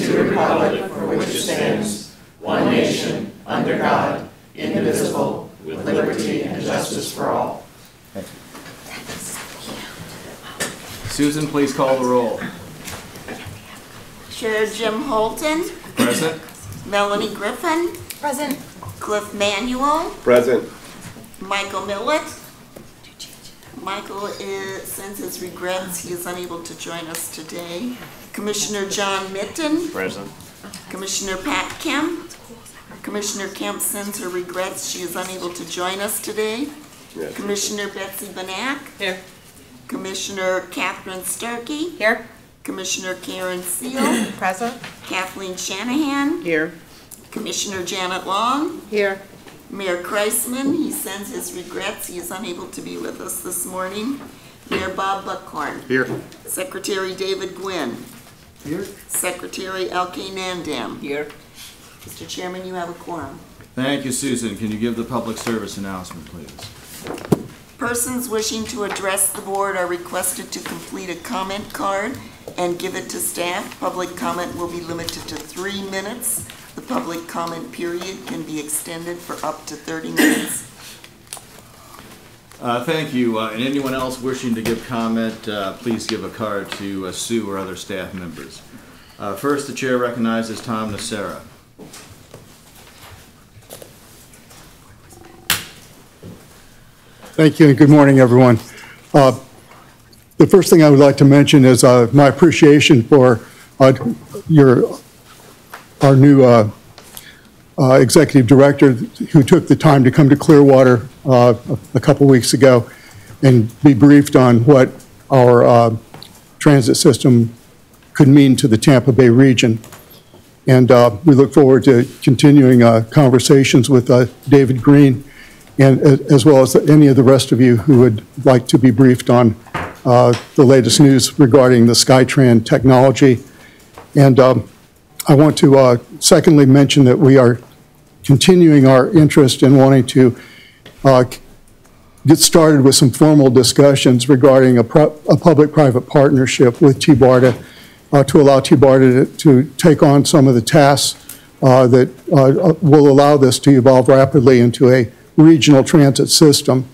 to the republic for which it stands, one nation, under God, indivisible, with liberty and justice for all. Thank you. Susan, please call the roll. Chair Jim Holton. Present. Melanie Griffin. Present. Cliff Manuel. Present. Michael Millett. Michael sends his regrets. He is unable to join us today. Commissioner John Mitten. Present. Commissioner Pat Kemp. Commissioner Kemp sends her regrets. She is unable to join us today. Yes. Commissioner Betsy Benak. Here. Commissioner Catherine Starkey. Here. Commissioner Karen Seal. Present. Kathleen Shanahan. Here. Commissioner Janet Long. Here. Mayor Kreisman, he sends his regrets. He is unable to be with us this morning. Mayor Bob Buckhorn. Here. Secretary David Gwynn. Here. Secretary Elke Nandam. Here. Mr. Chairman, you have a quorum. Thank you, Susan. Can you give the public service announcement, please? Persons wishing to address the board are requested to complete a comment card and give it to staff. Public comment will be limited to 3 minutes. The public comment period can be extended for up to 30 minutes. Thank you. And anyone else wishing to give comment, please give a card to Sue or other staff members. First, the chair recognizes Tom Nacera. Thank you and good morning, everyone. The first thing I would like to mention is my appreciation for our new executive director who took the time to come to Clearwater a couple weeks ago and be briefed on what our transit system could mean to the Tampa Bay region. And we look forward to continuing conversations with David Green, and as well as any of the rest of you who would like to be briefed on the latest news regarding the SkyTran technology. And I want to secondly mention that we are continuing our interest in wanting to get started with some formal discussions regarding a public-private partnership with TBARTA to allow TBARTA to take on some of the tasks that will allow this to evolve rapidly into a regional transit system.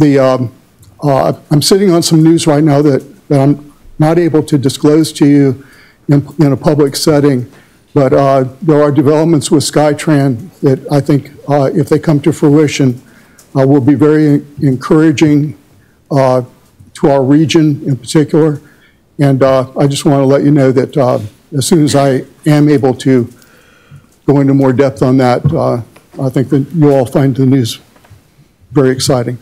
I'm sitting on some news right now that I'm not able to disclose to you in a public setting, but there are developments with SkyTran that I think, if they come to fruition, will be very encouraging to our region in particular. And I just want to let you know that as soon as I am able to go into more depth on that, I think that you'll all find the news very exciting.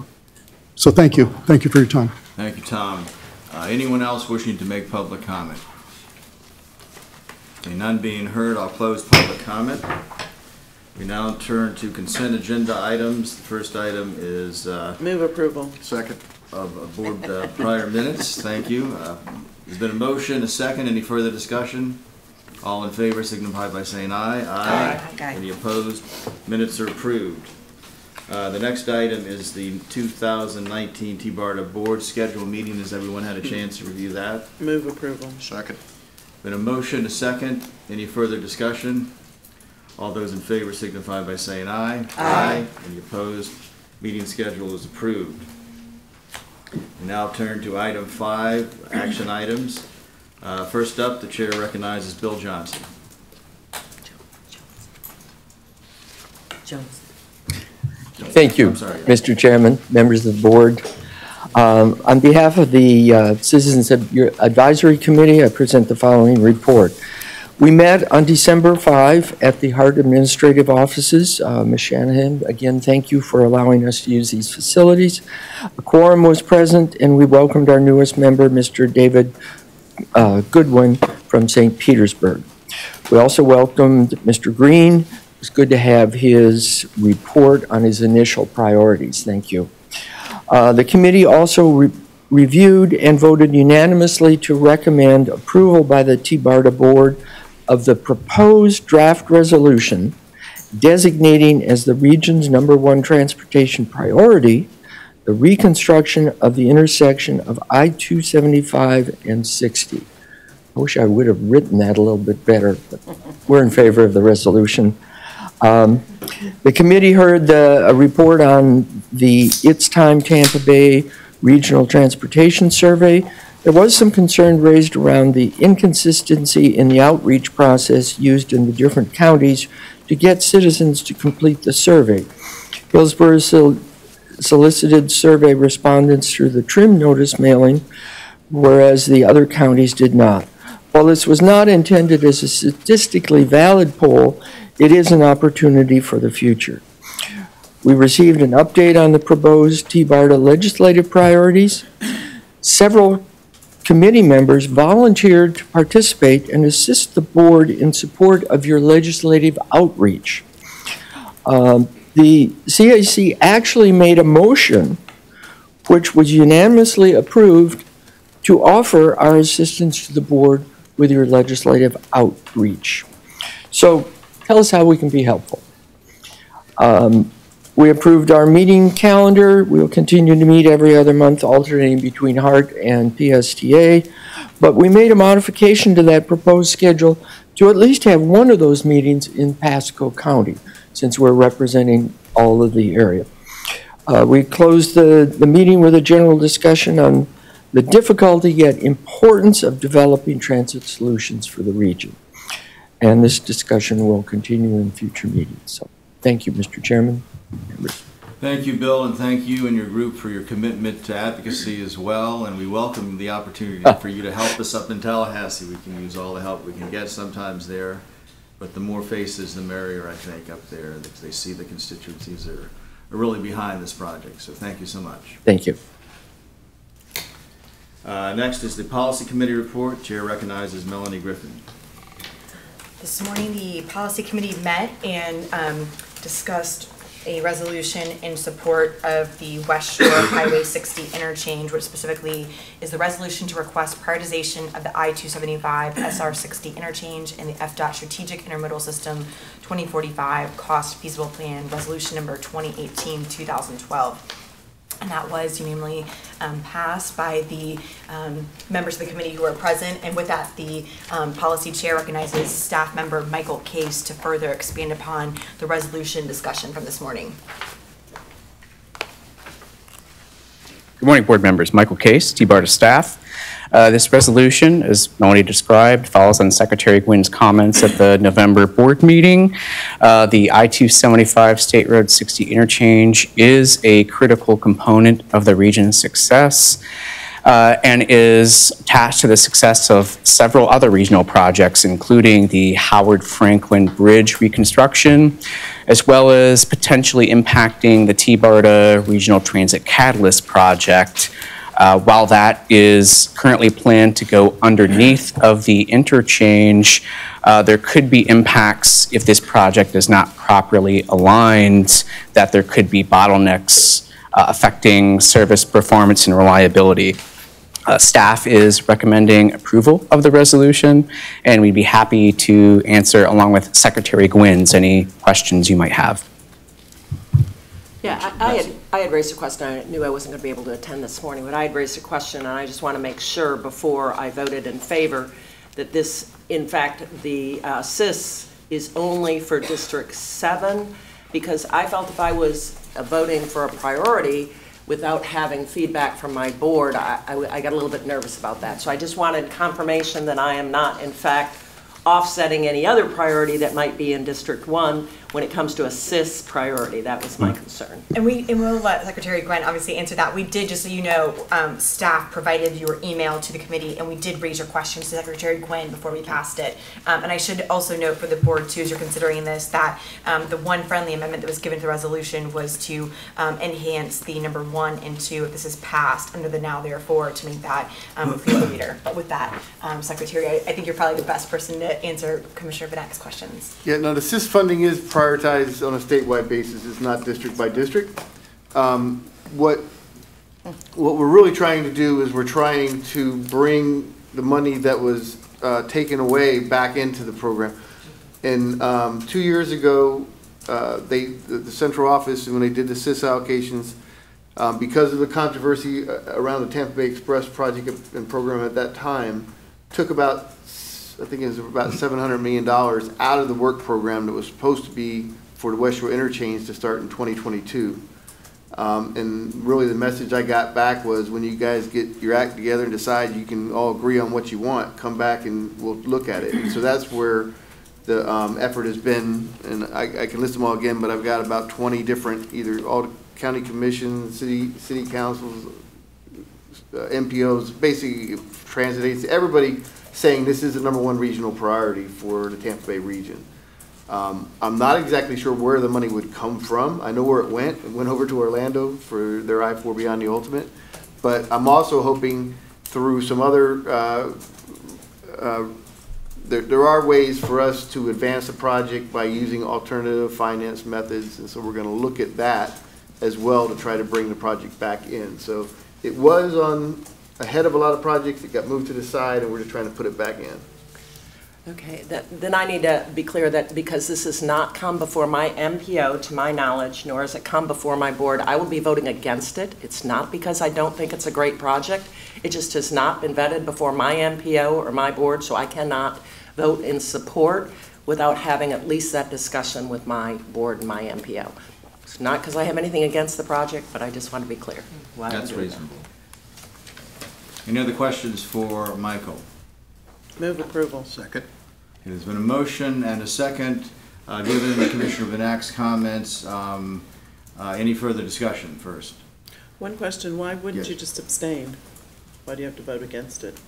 So thank you. Thank you for your time. Thank you, Tom. Anyone else wishing to make public comment? Okay, none being heard, I'll close public comment. We now turn to consent agenda items. The first item is Move approval. Second. of board prior minutes. Thank you. There's been a motion, a second. Any further discussion? All in favor signify by saying aye. Aye. Aye. Any opposed? Minutes are approved. The next item is the 2019 TBARTA board schedule meeting. Has everyone had a chance to review that? Move approval. Second. Been a motion, a second. Any further discussion? All those in favor signify by saying aye. Aye. Any opposed? Meeting schedule is approved. We now turn to item 5, action items. First up, the chair recognizes Bill Johnson. Jones. Thank you, Mr. Chairman, members of the board. On behalf of the Citizens Advisory Committee, I present the following report. We met on December 5 at the HART Administrative Offices. Ms. Shanahan, again, thank you for allowing us to use these facilities. A quorum was present, and we welcomed our newest member, Mr. David Goodwin from St. Petersburg. We also welcomed Mr. Green. It's good to have his report on his initial priorities. Thank you. The committee also reviewed and voted unanimously to recommend approval by the TBARTA board of the proposed draft resolution designating as the region's #1 transportation priority the reconstruction of the intersection of I-275 and 60. I wish I would have written that a little bit better, but we're in favor of the resolution. The committee heard a report on the It's Time Tampa Bay Regional Transportation Survey. There was some concern raised around the inconsistency in the outreach process used in the different counties to get citizens to complete the survey. Hillsborough solicited survey respondents through the trim notice mailing, whereas the other counties did not. While this was not intended as a statistically valid poll, it is an opportunity for the future. We received an update on the proposed TBARTA legislative priorities. Several committee members volunteered to participate and assist the board in support of your legislative outreach. The CAC actually made a motion, which was unanimously approved, to offer our assistance to the board with your legislative outreach. So tell us how we can be helpful. We approved our meeting calendar. We will continue to meet every other month, alternating between HART and PSTA. But we made a modification to that proposed schedule to at least have one of those meetings in Pasco County, since we're representing all of the area. We closed the meeting with a general discussion on the difficulty yet importance of developing transit solutions for the region. And this discussion will continue in future meetings. So thank you, Mr. Chairman. Members. Thank you, Bill, and thank you and your group for your commitment to advocacy as well. And we welcome the opportunity for you to help us up in Tallahassee. We can use all the help we can get sometimes there, but the more faces, the merrier, I think, up there. They see the constituencies are really behind this project. So thank you so much. Thank you. Next is the Policy Committee report. Chair recognizes Melanie Griffin. This morning, the Policy Committee met and discussed a resolution in support of the West Shore Highway 60 interchange, which specifically is the resolution to request prioritization of the I-275 SR60 interchange and the FDOT Strategic Intermodal System 2045 Cost Feasible Plan, resolution number 2018-2012. And that was unanimously passed by the members of the committee who are present. And with that, the policy chair recognizes staff member Michael Case to further expand upon the resolution discussion from this morning. Good morning, board members. Michael Case, TBARTA staff. This resolution, as Melanie described, follows on Secretary Gwyn's comments at the November board meeting. The I-275 State Road 60 interchange is a critical component of the region's success and is attached to the success of several other regional projects, including the Howard Franklin Bridge reconstruction, as well as potentially impacting the TBARTA Regional Transit Catalyst project. While that is currently planned to go underneath of the interchange, there could be impacts if this project is not properly aligned, that there could be bottlenecks affecting service performance and reliability. Staff is recommending approval of the resolution, and we'd be happy to answer, along with Secretary Gwyn's, any questions you might have. Yeah, I had raised a question. I knew I wasn't going to be able to attend this morning, but I had raised a question, and I just want to make sure before I voted in favor that this, in fact, the CIS is only for District 7, because I felt if I was voting for a priority without having feedback from my board, I got a little bit nervous about that. So I just wanted confirmation that I am not, in fact, offsetting any other priority that might be in District 1 when it comes to a CIS priority. That was my concern. And we'll let Secretary Gwen obviously answer that. We did, just so you know, staff provided your email to the committee, and we did raise your questions to Secretary Gwen before we passed it. And I should also note for the board too, as you're considering this, that the one friendly amendment that was given to the resolution was to enhance the number 1 and 2, if this is passed, under the now therefore, to make that clear later. But with that, Secretary, I think you're probably the best person to answer Commissioner Benek's questions. Yeah, no, the CIS funding is prioritized on a statewide basis. It's not district by district. What we're really trying to do is we're trying to bring the money that was taken away back into the program. And 2 years ago, the central office, when they did the CIS allocations, because of the controversy around the Tampa Bay Express project and program at that time, took about I think it was about $700 million out of the work program that was supposed to be for the West Shore interchange to start in 2022. And really the message I got back was, when you guys get your act together and decide you can all agree on what you want, come back and we'll look at it. And so that's where the effort has been, and I can list them all again, but I've got about 20 different, either all the county commissions, city councils, MPOs, basically transit agencies, everybody saying this is the #1 regional priority for the Tampa Bay region. I'm not exactly sure where the money would come from. I know where it went. It went over to Orlando for their I-4 Beyond the Ultimate. But I'm also hoping through some other, there are ways for us to advance the project by using alternative finance methods. And so we're going to look at that as well to try to bring the project back in. So it was ahead of a lot of projects. It got moved to the side, and we're just trying to put it back in. Okay, then I need to be clear that because this has not come before my MPO, to my knowledge, nor has it come before my board, I will be voting against it. It's not because I don't think it's a great project. It just has not been vetted before my MPO or my board, so I cannot vote in support without having at least that discussion with my board and my MPO. It's not because I have anything against the project, but I just want to be clear. That's reasonable. Any other questions for Michael? Move approval. Second. There's been a motion and a second. Given Commissioner Vanak's comments, any further discussion first? One question, why wouldn't Yes. you just abstain? Why do you have to vote against it?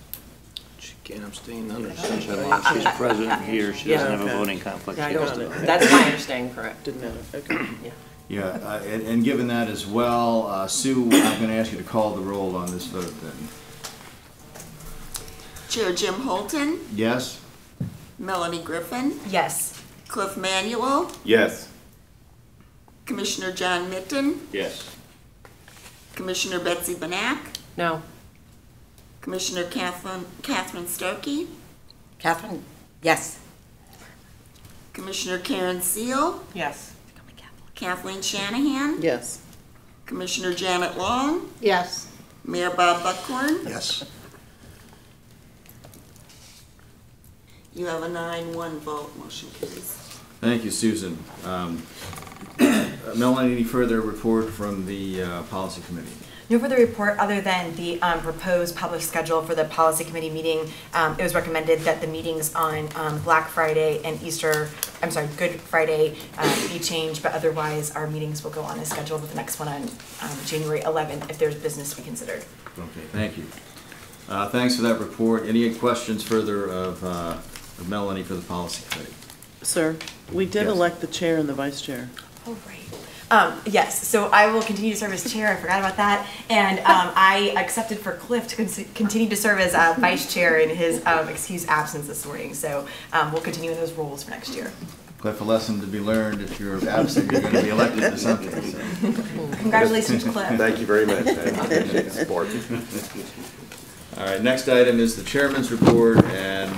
She can't abstain under such a law. She's president here. She doesn't have a voting conflict. Yeah, I She has don't, to- that's my understanding, correct. Didn't matter, okay. Yeah, and given that as well, Sue, I'm going to ask you to call the roll on this vote then. Chair Jim Holton, Yes? Melanie Griffin, Yes. Cliff Manuel, Yes. Commissioner John Mitten, Yes. Commissioner Betsy Banak, No. Commissioner Catherine Starkey, Catherine, yes. Commissioner Karen Seal, Yes. Kathleen Shanahan, Yes. Commissioner Janet Long, Yes. Mayor Bob Buckhorn. Yes. You have a 9-1 vote, motion carries. Thank you, Susan. Melanie, any further report from the Policy Committee? No further report other than the proposed public schedule for the policy committee meeting. It was recommended that the meetings on Black Friday and Good Friday be changed, but otherwise our meetings will go on as scheduled, with the next one on January 11th if there's business to be considered. Okay, thank you. Thanks for that report. Any questions further of Melanie for the Policy Committee? Sir, we did Yes. elect the chair and the vice chair. Oh, right. Yes, so I will continue to serve as chair. I forgot about that. And I accepted for Cliff to continue to serve as vice chair in his excused absence this morning. So we'll continue in those roles for next year. Cliff, a lesson to be learned: if you're absent, you're going to be elected to something. So. Congratulations, Cliff. Thank you very much. I appreciate the support. All right, next item is the chairman's report, and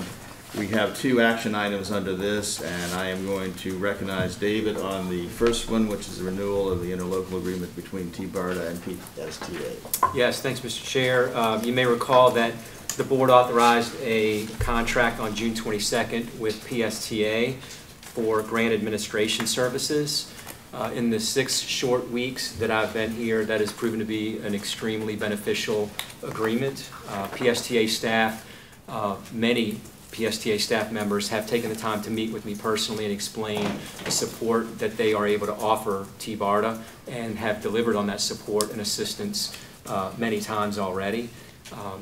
we have 2 action items under this, and I am going to recognize David on the first one, which is the renewal of the interlocal agreement between TBARTA and PSTA. Yes, thanks, Mr. Chair. You may recall that the board authorized a contract on June 22nd with PSTA for grant administration services. In the 6 short weeks that I've been here, that has proven to be an extremely beneficial agreement. PSTA staff, many PSTA staff members have taken the time to meet with me personally and explain the support that they are able to offer TBARTA, and have delivered on that support and assistance many times already.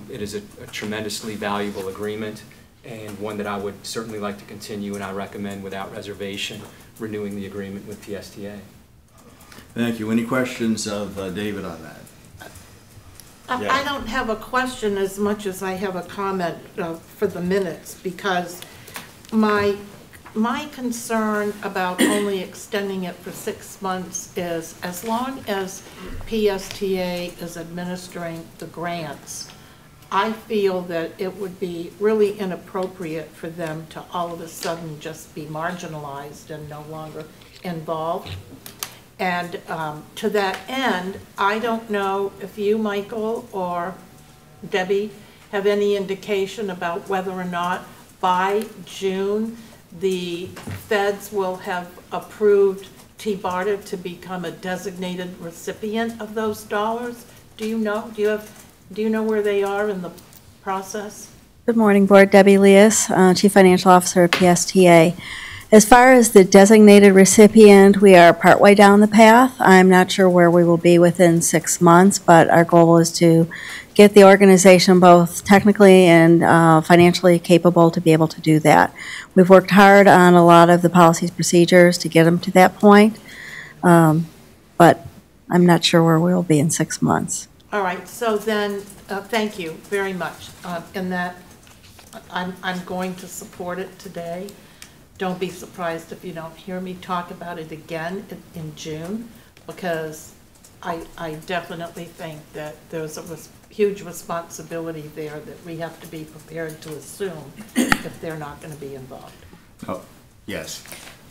It is a tremendously valuable agreement, and one that I would certainly like to continue, and I recommend without reservation renewing the agreement with PSTA. Thank you. Any questions of David on that? Yeah. I don't have a question as much as I have a comment for the minutes, because my concern about only extending it for 6 months is, as long as PSTA is administering the grants, I feel that it would be really inappropriate for them to all of a sudden just be marginalized and no longer involved. And to that end, I don't know if you, Michael, or Debbie, have any indication about whether or not by June, the feds will have approved TBARTA to become a designated recipient of those dollars? Do you know? Do you know where they are in the process? Good morning, Board. Debbie Leas, Chief Financial Officer at PSTA. As far as the designated recipient, we are partway down the path. I'm not sure where we will be within 6 months, but our goal is to get the organization both technically and financially capable to be able to do that. We've worked hard on a lot of the policies, procedures to get them to that point, but I'm not sure where we'll be in 6 months. All right, so then, thank you very much. In that, I'm going to support it today. Don't be surprised if you don't hear me talk about it again in June, because I definitely think that there's a huge responsibility there that we have to be prepared to assume if they're not going to be involved. Oh, yes.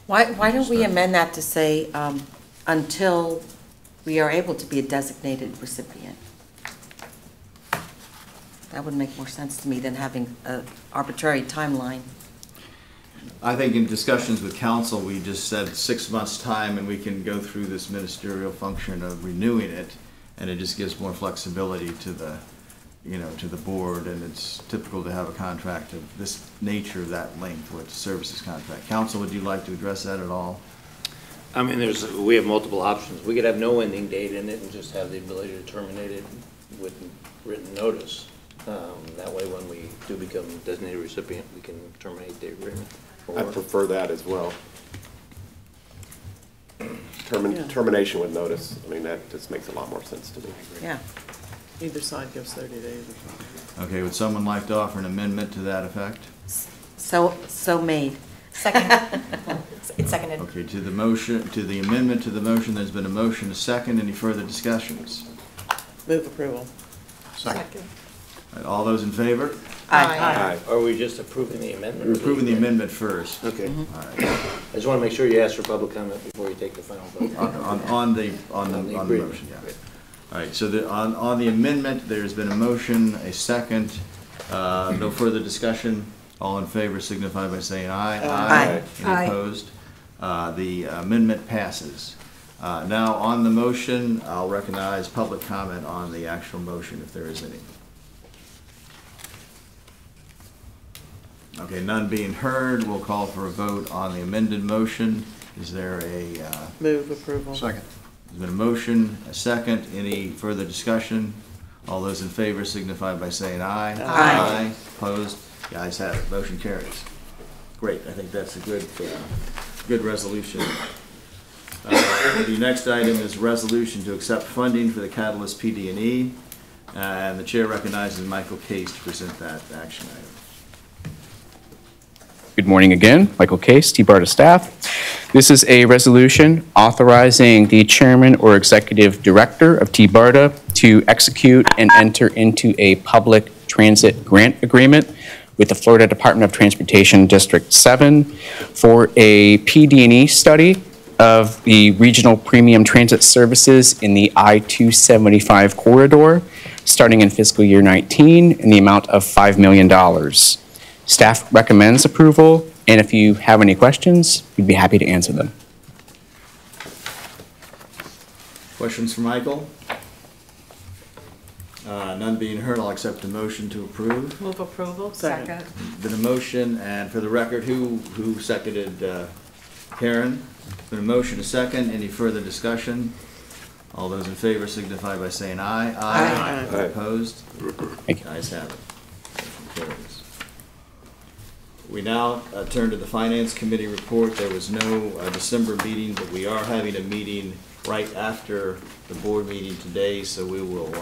Why don't we amend that to say until we are able to be a designated recipient? That would make more sense to me than having an arbitrary timeline. I think in discussions with council, we just said 6 months' time, and we can go through this ministerial function of renewing it, and it just gives more flexibility to the, to the board, and it's typical to have a contract of this nature, that length, with services contract. Council, would you like to address that at all? I mean, we have multiple options. We could have no ending date in it and just have the ability to terminate it with written notice. That way, when we do become a designated recipient, we can terminate the agreement. I prefer that as well. Termination with notice. I mean, that just makes a lot more sense to me. Yeah. Either side gives 30 days. Okay, would someone like to offer an amendment to that effect? So made. Second. It's seconded. Okay, to the motion, to the amendment to the motion, there's been a motion, a second. Any further discussions? Move approval. Second. All right, all those in favor? Aye. Or are we just approving the amendment? We're approving the amendment first. Okay. All right. I just want to make sure you ask for public comment before you take the final vote. On the motion, yeah. All right, so on the amendment, there's been a motion, a second. No further discussion. All in favor signify by saying aye. Aye. Any opposed? The amendment passes. Now, on the motion, I'll recognize public comment on the actual motion, if there is any. Okay, none being heard, we'll call for a vote on the amended motion. Is there a... Move approval. Second. There's been a motion, a second. Any further discussion? All those in favor signify by saying aye. Aye. Opposed? The ayes have it. Motion carries. Great. I think that's a good resolution. The next item is resolution to accept funding for the Catalyst PD&E. And the chair recognizes Michael Case to present that action item. Good morning again. Michael Case, TBARTA staff. This is a resolution authorizing the chairman or executive director of TBARTA to execute and enter into a public transit grant agreement with the Florida Department of Transportation District 7 for a PD&E study of the regional premium transit services in the I-275 corridor starting in fiscal year 19 in the amount of $5 million. Staff recommends approval, and if you have any questions, we'd be happy to answer them. Questions for Michael? None being heard, I'll accept a motion to approve. Move approval. Second. Been a motion, and for the record, who seconded Karen? Been a motion, a second. Any further discussion? All those in favor signify by saying aye. Aye. Aye. Opposed? Thank you. Ayes have it. Motion carries. We now turn to the Finance Committee report. There was no December meeting, but we are having a meeting right after the board meeting today, so we will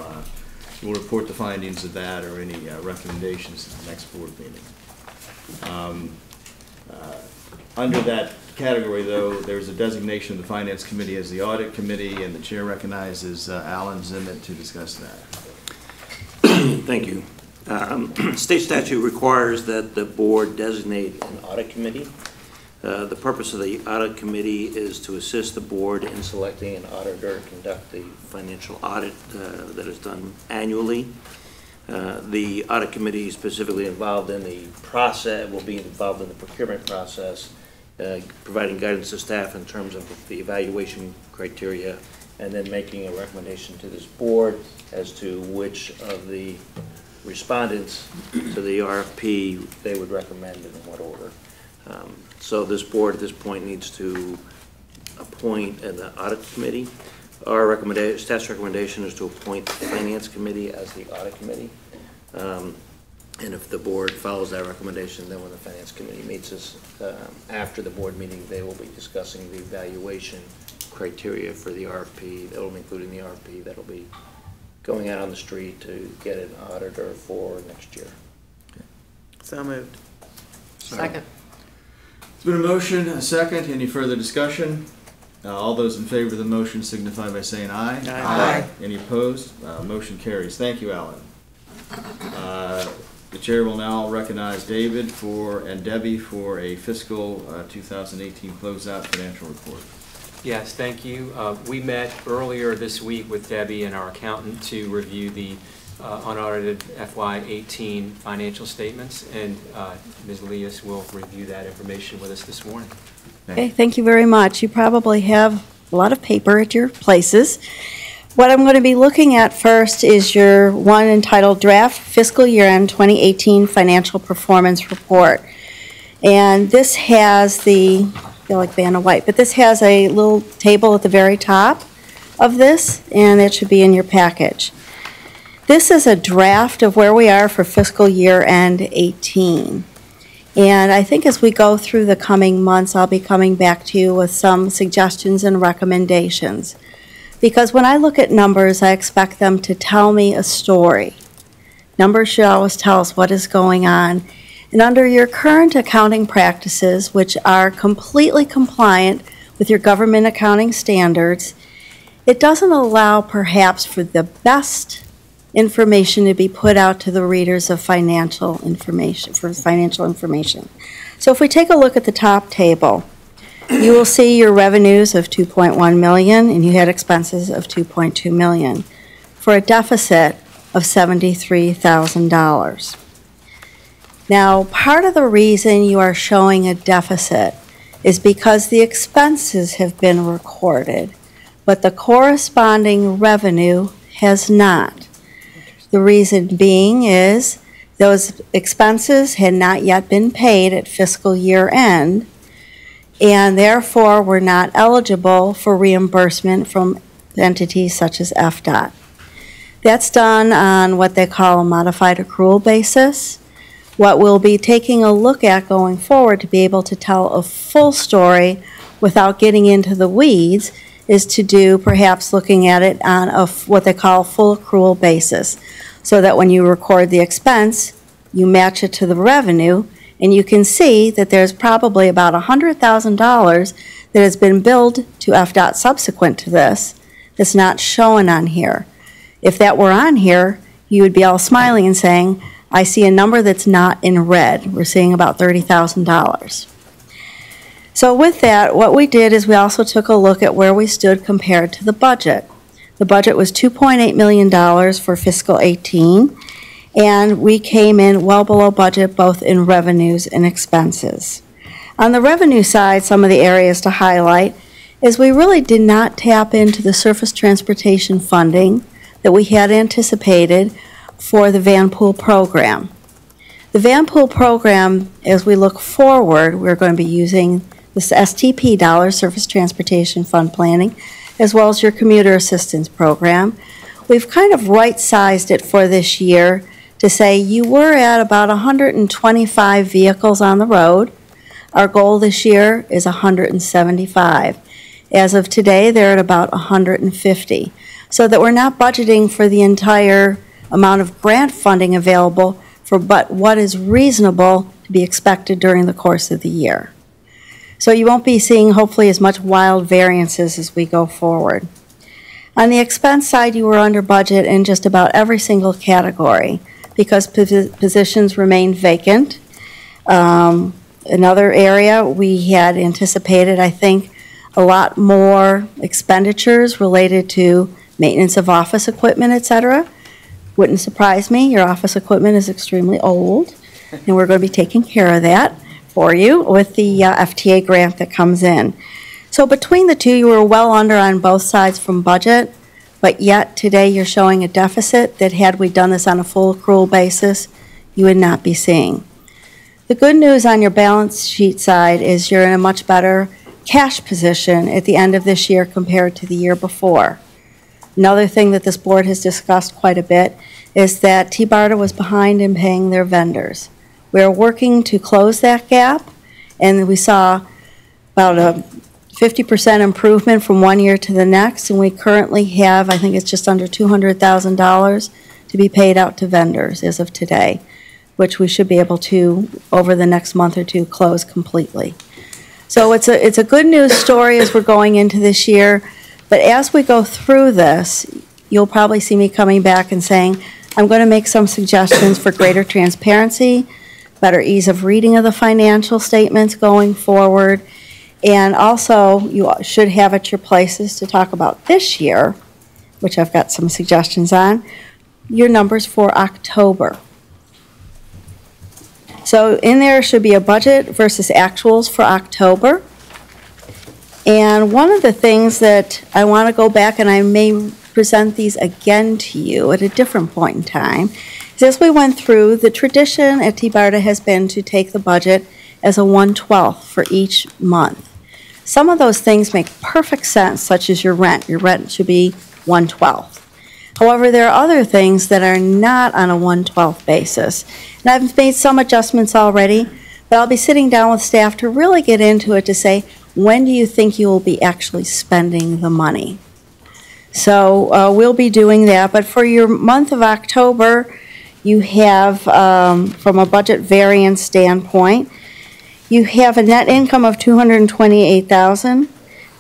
we'll report the findings of that or any recommendations at the next board meeting. Under that category, though, there's a designation of the Finance Committee as the Audit Committee, and the chair recognizes Alan Zimmett to discuss that. Thank you. State statute requires that the board designate an audit committee. The purpose of the audit committee is to assist the board in selecting an auditor to conduct the financial audit that is done annually. The audit committee specifically involved in the process, will be involved in the procurement process, providing guidance to staff in terms of the evaluation criteria, and then making a recommendation to this board as to which of the respondents to the RFP they would recommend and in what order. So this board at this point needs to appoint an audit committee. Our recommendation, staff's recommendation is to appoint the finance committee as the audit committee. And if the board follows that recommendation, then when the finance committee meets us after the board meeting, they will be discussing the evaluation criteria for the RFP. That will be including the RFP that'll be going out on the street to get an auditor for next year. So moved. Second. It's been a motion, a second. Any further discussion? All those in favor of the motion signify by saying aye. Aye. Any opposed? Motion carries. Thank you, Alan. The chair will now recognize David and Debbie for a fiscal 2018 closeout financial report. Yes, thank you. We met earlier this week with Debbie and our accountant to review the unaudited FY18 financial statements, and Ms. Leas will review that information with us this morning. Okay, thank you very much. You probably have a lot of paper at your places. What I'm going to be looking at first is your one entitled Draft Fiscal Year End 2018 Financial Performance Report. And this has I feel like Vanna White, but this has a little table at the very top of this, and it should be in your package. This is a draft of where we are for fiscal year end 18. And I think as we go through the coming months, I'll be coming back to you with some suggestions and recommendations. Because when I look at numbers, I expect them to tell me a story. Numbers should always tell us what is going on. And under your current accounting practices, which are completely compliant with your government accounting standards, it doesn't allow perhaps for the best information to be put out to the readers of financial information. So if we take a look at the top table, you will see your revenues of $2.1 million, and you had expenses of $2.2 million, for a deficit of $73,000. Now, part of the reason you are showing a deficit is because the expenses have been recorded, but the corresponding revenue has not. The reason being is those expenses had not yet been paid at fiscal year end, and therefore were not eligible for reimbursement from entities such as FDOT. That's done on what they call a modified accrual basis. What we'll be taking a look at going forward to be able to tell a full story without getting into the weeds is to do perhaps looking at it on what they call a full accrual basis, so that when you record the expense, you match it to the revenue, and you can see that there's probably about $100,000 that has been billed to FDOT subsequent to this that's not shown on here. If that were on here, you would be all smiling and saying, I see a number that's not in red. We're seeing about $30,000. So with that, what we did is we also took a look at where we stood compared to the budget. The budget was $2.8 million for fiscal 18. And we came in well below budget both in revenues and expenses. On the revenue side, some of the areas to highlight is we really did not tap into the surface transportation funding that we had anticipated for the van pool program. The van pool program, as we look forward, we're going to be using this STP dollars, Surface Transportation Fund Planning, as well as your commuter assistance program. We've kind of right-sized it for this year to say you were at about 125 vehicles on the road. Our goal this year is 175. As of today, they're at about 150. So that we're not budgeting for the entire amount of grant funding available but what is reasonable to be expected during the course of the year. So you won't be seeing hopefully as much wild variances as we go forward. On the expense side, you were under budget in just about every single category, because positions remained vacant. Another area we had anticipated, I think, a lot more expenditures related to maintenance of office equipment, et cetera. Wouldn't surprise me, your office equipment is extremely old, and we're going to be taking care of that for you with the FTA grant that comes in. So between the two, you were well under on both sides from budget, but yet today you're showing a deficit that had we done this on a full accrual basis, you would not be seeing. The good news on your balance sheet side is you're in a much better cash position at the end of this year compared to the year before. Another thing that this board has discussed quite a bit is that TBARTA was behind in paying their vendors. We are working to close that gap, and we saw about a 50% improvement from one year to the next, and we currently have, I think it's just under $200,000 to be paid out to vendors as of today, which we should be able to, over the next month or two, close completely. So it's a good news story as we're going into this year, but as we go through this, you'll probably see me coming back and saying, I'm going to make some suggestions for greater transparency, better ease of reading of the financial statements going forward, and also you should have at your places to talk about this year, which I've got some suggestions on, your numbers for October. So in there should be a budget versus actuals for October. And one of the things that I want to go back, and I may present these again to you at a different point in time, is as we went through, the tradition at TBARTA has been to take the budget as a 1/12 for each month. Some of those things make perfect sense, such as your rent. Your rent should be 1/12. However, there are other things that are not on a 1/12 basis. And I've made some adjustments already, but I'll be sitting down with staff to really get into it to say, when do you think you will be actually spending the money? So we'll be doing that. But for your month of October, you have, from a budget variance standpoint, you have a net income of $228,000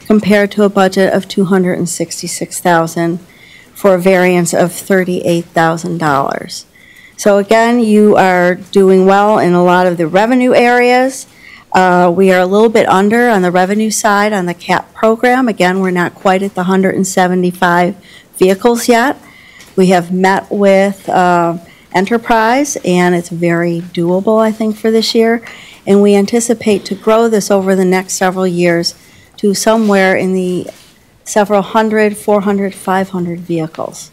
compared to a budget of $266,000 for a variance of $38,000. So again, you are doing well in a lot of the revenue areas. We are a little bit under on the revenue side on the CAP program. Again, we're not quite at the 175 vehicles yet. We have met with Enterprise, and it's very doable, I think, for this year. And we anticipate to grow this over the next several years to somewhere in the several hundred, 400, 500 vehicles.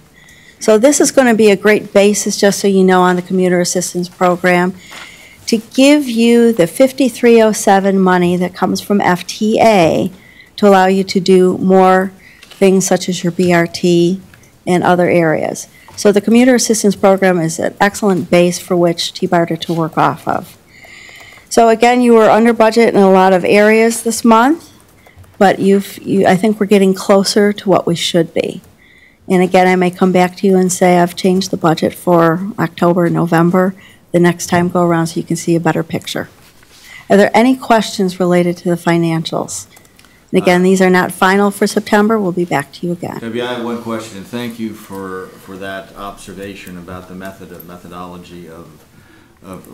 So this is going to be a great basis, just so you know, on the commuter assistance program, to give you the 5307 money that comes from FTA to allow you to do more things such as your BRT and other areas. So the commuter assistance program is an excellent base for which TBARTA to work off of. So again, you were under budget in a lot of areas this month, but I think we're getting closer to what we should be. And again, I may come back to you and say I've changed the budget for October, November, the next time go around so you can see a better picture. Are there any questions related to the financials? And again, these are not final for September. We'll be back to you again. Debbie, I have one question, and thank you for that observation about the methodology of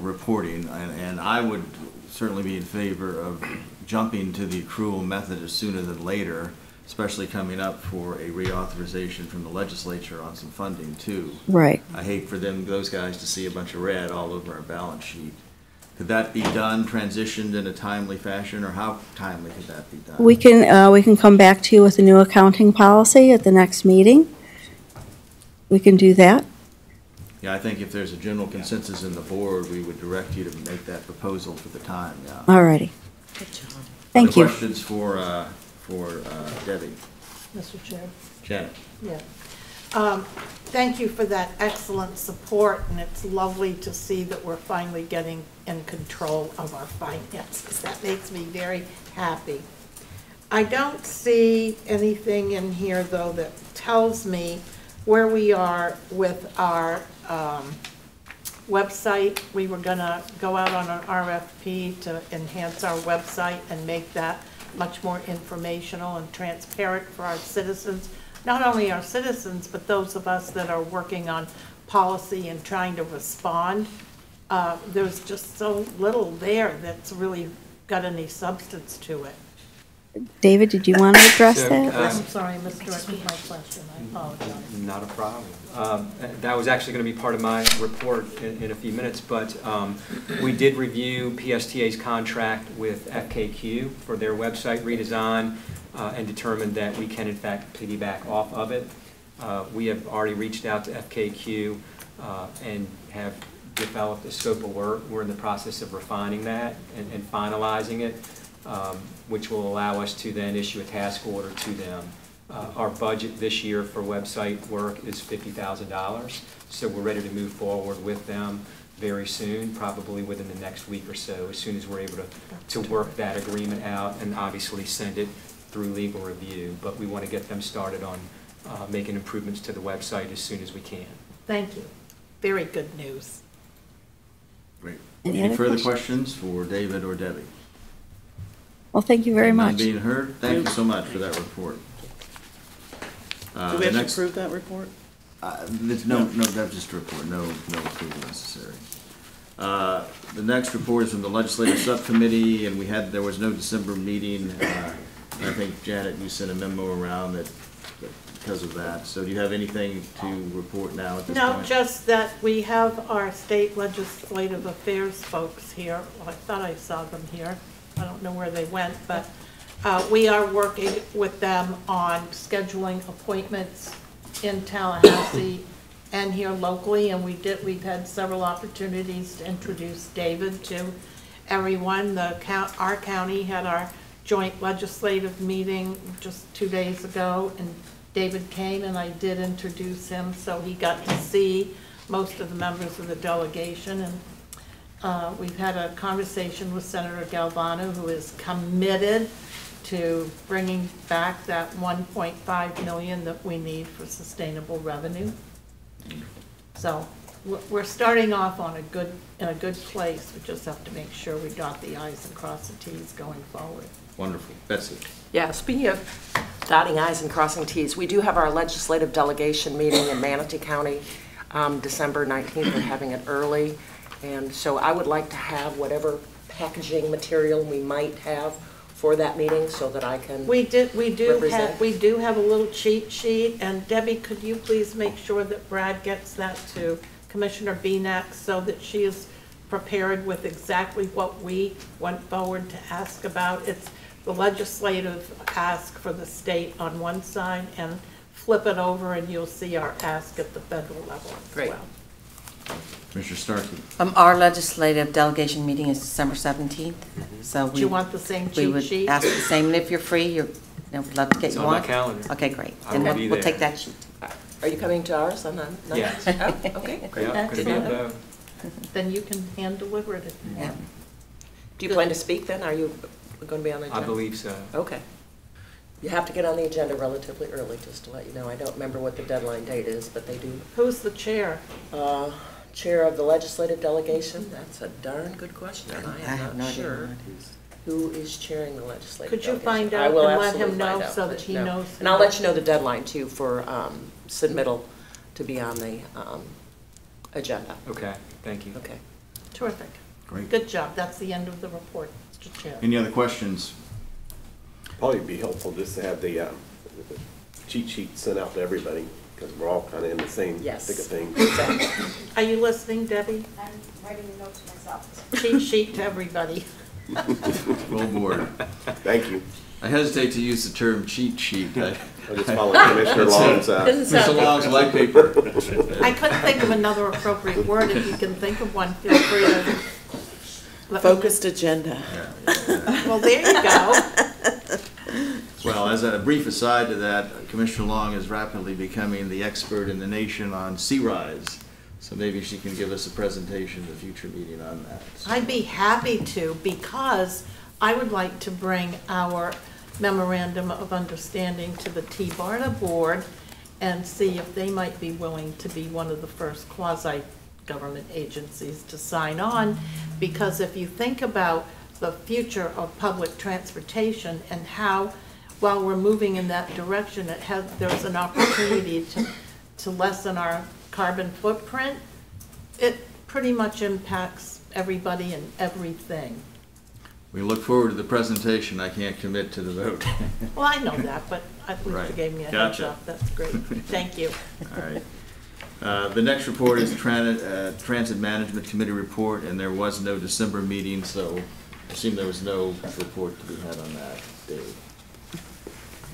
reporting. And I would certainly be in favor of jumping to the accrual method as sooner than later, especially coming up for a reauthorization from the legislature on some funding too. Right. I hate for those guys to see a bunch of red all over our balance sheet. Could that be done, transitioned in a timely fashion, or how timely could that be done? We can come back to you with a new accounting policy at the next meeting. We can do that. Yeah, I think if there's a general consensus in the board, we would direct you to make that proposal for the time, yeah. All righty. Thank you. Questions for Debbie? Mr. Chair. Janet? Yeah. Thank you for that excellent support, and it's lovely to see that we're finally getting in control of our finances. That makes me very happy. I don't see anything in here, though, that tells me where we are with our website. We were going to go out on an RFP to enhance our website and make that much more informational and transparent for our citizens. Not only our citizens, but those of us that are working on policy and trying to respond. There's just so little there that's really got any substance to it. David, did you want to address So, that? I'm sorry, I misdirected my question, I apologize. Not a problem. That was actually going to be part of my report in a few minutes, but we did review PSTA's contract with FKQ for their website redesign and determined that we can in fact piggyback off of it. We have already reached out to FKQ and have developed a scope of work. We're in the process of refining that and finalizing it, which will allow us to then issue a task order to them. Our budget this year for website work is $50,000, so we're ready to move forward with them very soon, probably within the next week or so, as soon as we're able to work that agreement out and obviously send it through legal review. But we want to get them started on making improvements to the website as soon as we can. Thank you. Very good news. Great. Any Any other further questions? questions for David or Debbie? Well, thank you very None much. being heard, thank you so much for that report. Do we have to approve that report? There's no, that's just a report, no approval necessary. The next report is from the Legislative Subcommittee, and there was no December meeting. I think, Janet, you sent a memo around that because of that. So do you have anything to report now at this point? No, just that we have our state legislative affairs folks here. Well, I thought I saw them here. I don't know where they went, but we are working with them on scheduling appointments in Tallahassee and here locally, and we've had several opportunities to introduce David to everyone. Our county had our joint legislative meeting just 2 days ago, and David came and I did introduce him, so he got to see most of the members of the delegation. And we've had a conversation with Senator Galvano, who is committed to bringing back that $1.5 million that we need for sustainable revenue. So we're starting off in a good place. We just have to make sure we dot the i's and cross the t's going forward. Wonderful. Betsy. Yeah, speaking of dotting i's and crossing t's, we do have our legislative delegation meeting in Manatee County, December 19th. We're having it early. And so I would like to have whatever packaging material we might have for that meeting so that I can We do represent. have a little cheat sheet, and Debbie, could you please make sure that Brad gets that to Commissioner Benak so that she is prepared with exactly what we went forward to ask about. It's the legislative ask for the state on one side, and flip it over and you'll see our ask at the federal level as Great. well. Commissioner Starkey. Our legislative delegation meeting is December 17th, so Do you want the same we cheat would sheet? ask the same, and if you're free, we'd love to get It's you on my on. calendar. Okay, great. I Then will be we'll there. take that sheet. Are you coming to ours on the 9th? Yes. Oh, okay, great. Yeah, could be both. Then you can hand deliver it. Yeah. Do you plan to speak then? Are you going to be on the agenda? I believe so. Okay. You have to get on the agenda relatively early, just to let you know. I don't remember what the deadline date is, but they do. Who's the chair? Chair of the legislative delegation? That's a darn good question. I I have am no not idea sure what it is. who is chairing the legislative Could you delegation. find I out will and let absolutely him know find out, so let that he you know. knows? And I'll let you know the deadline too for submittal to be on the agenda. Okay, thank you. Okay. Terrific. Great. Good job. That's the end of the report, Mr. Chair. Any other questions? Probably be helpful just to have the cheat sheet sent out to everybody, because we're all kind of in the same Yes. thick of things. Exactly. Are you listening, Debbie? I'm writing a note to myself. Cheat sheet to everybody. Full board. Thank you. I hesitate to use the term cheat sheet. I'm just following Commissioner Long's. Commissioner Long's white paper. I couldn't think of another appropriate word. If you can think of one, feel free to. Focused agenda. Well, there you go. Well, as a brief aside to that, Commissioner Long is rapidly becoming the expert in the nation on sea rise. So maybe she can give us a presentation at a future meeting on that. I'd be happy to, because I would like to bring our memorandum of understanding to the TBARTA board and see if they might be willing to be one of the first quasi-government agencies to sign on. Because if you think about the future of public transportation and how, while we're moving in that direction, there's an opportunity to lessen our carbon footprint, it pretty much impacts everybody and everything. We look forward to the presentation. I can't commit to the vote. Well, I know that, but at least you gave me a heads Gotcha. up. That's great. Thank you. All right. The next report is Transit Management Committee report, and there was no December meeting, so I assume there was no report to be had on that, Dave.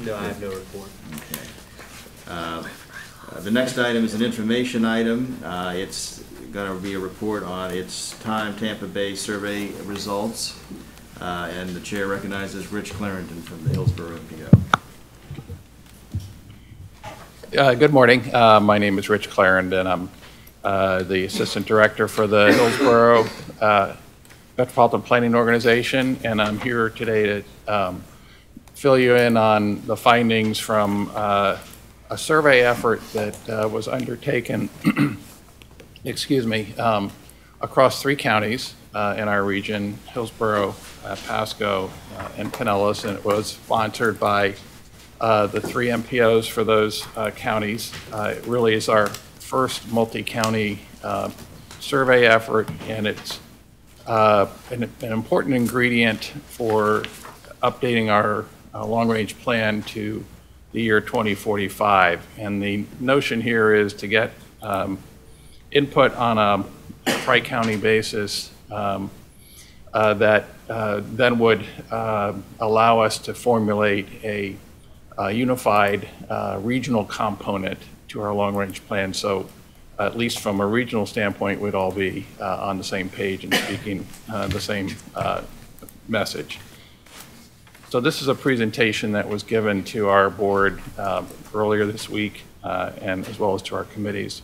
No, I have no report. Okay. The next item is an information item. It's going to be a report on its time Tampa Bay survey results, and the chair recognizes Rich Clarendon from the Hillsborough MPO. Good morning. My name is Rich Clarendon. I'm the Assistant Director for the Hillsborough Metropolitan Planning Organization, and I'm here today to fill you in on the findings from a survey effort that was undertaken excuse me, across 3 counties in our region, Hillsborough, Pasco, and Pinellas, and it was sponsored by the 3 MPOs for those counties. It really is our first multi-county survey effort, and it's an important ingredient for updating our long-range plan to the year 2045. And the notion here is to get input on a tri-county basis that then would allow us to formulate a unified regional component to our long-range plan. So at least from a regional standpoint, we'd all be on the same page and speaking the same message. So this is a presentation that was given to our board earlier this week and as well as to our committees.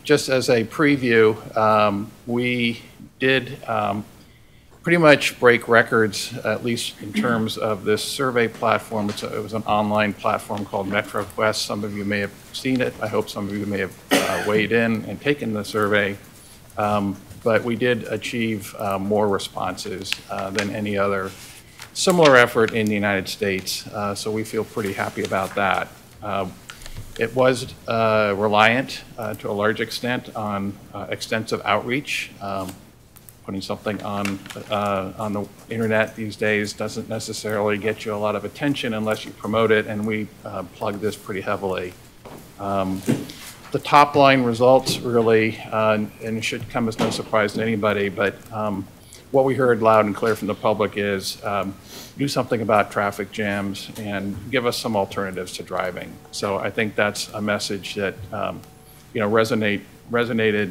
Just as a preview, we did pretty much break records, at least in terms of this survey platform. It was an online platform called MetroQuest. Some of you may have seen it. I hope some of you may have weighed in and taken the survey. But we did achieve more responses than any other similar effort in the United States. So we feel pretty happy about that. It was reliant to a large extent on extensive outreach. Putting something on the internet these days doesn't necessarily get you a lot of attention unless you promote it, and we plug this pretty heavily. The top line results really, and it should come as no surprise to anybody, but what we heard loud and clear from the public is do something about traffic jams and give us some alternatives to driving. So I think that's a message that resonated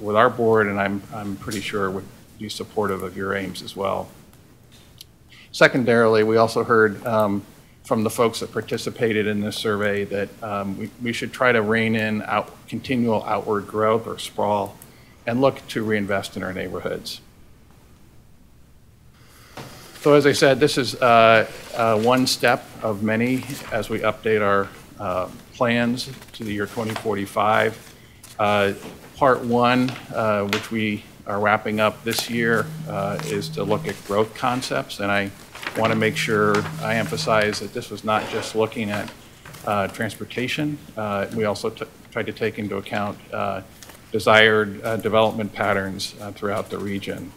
with our board, and I'm pretty sure would be supportive of your aims as well. Secondarily, we also heard from the folks that participated in this survey that we should try to rein in continual outward growth or sprawl and look to reinvest in our neighborhoods. So as I said, this is one step of many as we update our plans to the year 2045. Part 1, which we are wrapping up this year, is to look at growth concepts, and I want to make sure I emphasize that this was not just looking at transportation. We also tried to take into account desired development patterns throughout the region.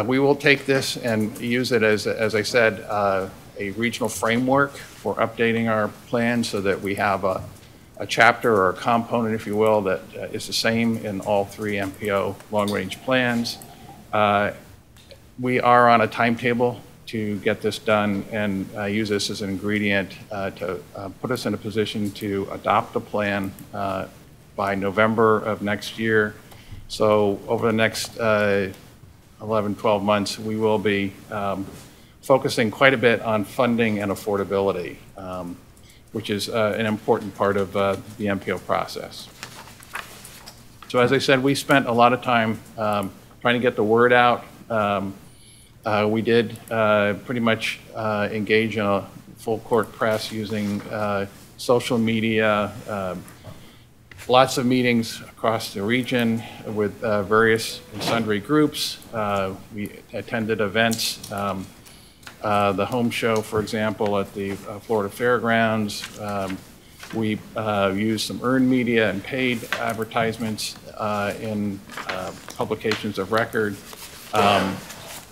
We will take this and use it as I said, a regional framework for updating our plan so that we have a chapter or a component, if you will, that is the same in all 3 MPO long-range plans. We are on a timetable to get this done and use this as an ingredient to put us in a position to adopt a plan by November of next year. So over the next 11, 12 months, we will be focusing quite a bit on funding and affordability, which is an important part of the MPO process. So as I said, we spent a lot of time trying to get the word out. We did pretty much engage in a full court press using social media, lots of meetings across the region with various and sundry groups. We attended events, the home show, for example, at the Florida Fairgrounds. We used some earned media and paid advertisements in publications of record.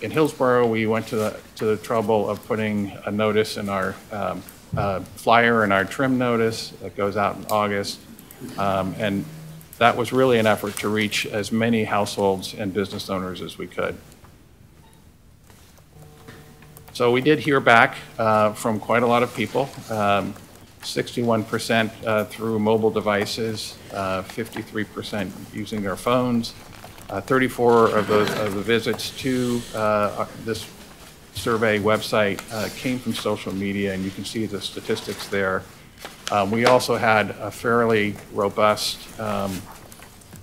In Hillsborough, we went to the trouble of putting a notice in our flyer and our trim notice that goes out in August. And that was really an effort to reach as many households and business owners as we could. So we did hear back from quite a lot of people. 61% through mobile devices, 53% using their phones. 34 of the visits to this survey website came from social media, and you can see the statistics there. We also had a fairly robust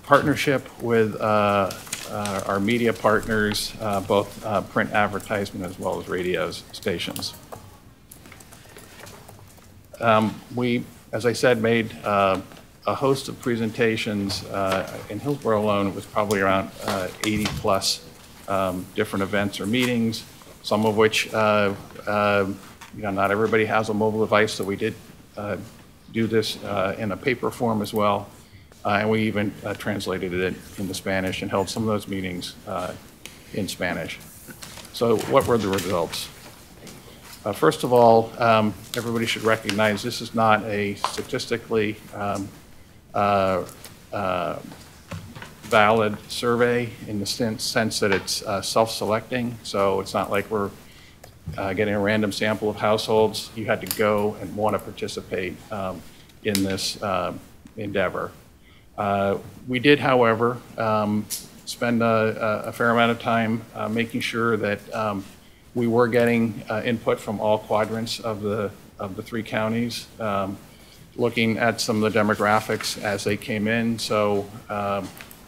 partnership with our media partners, both print advertisement as well as radio stations. We, as I said, made a host of presentations. In Hillsborough alone, it was probably around 80 plus different events or meetings, some of which, not everybody has a mobile device, so we did do this in a paper form as well. And we even translated it into Spanish and held some of those meetings in Spanish. So what were the results? First of all, everybody should recognize this is not a statistically valid survey in the sense that it's self-selecting. So it's not like we're getting a random sample of households. You had to go and want to participate in this endeavor. We did, however, spend a fair amount of time making sure that we were getting input from all quadrants of the three counties, looking at some of the demographics as they came in. So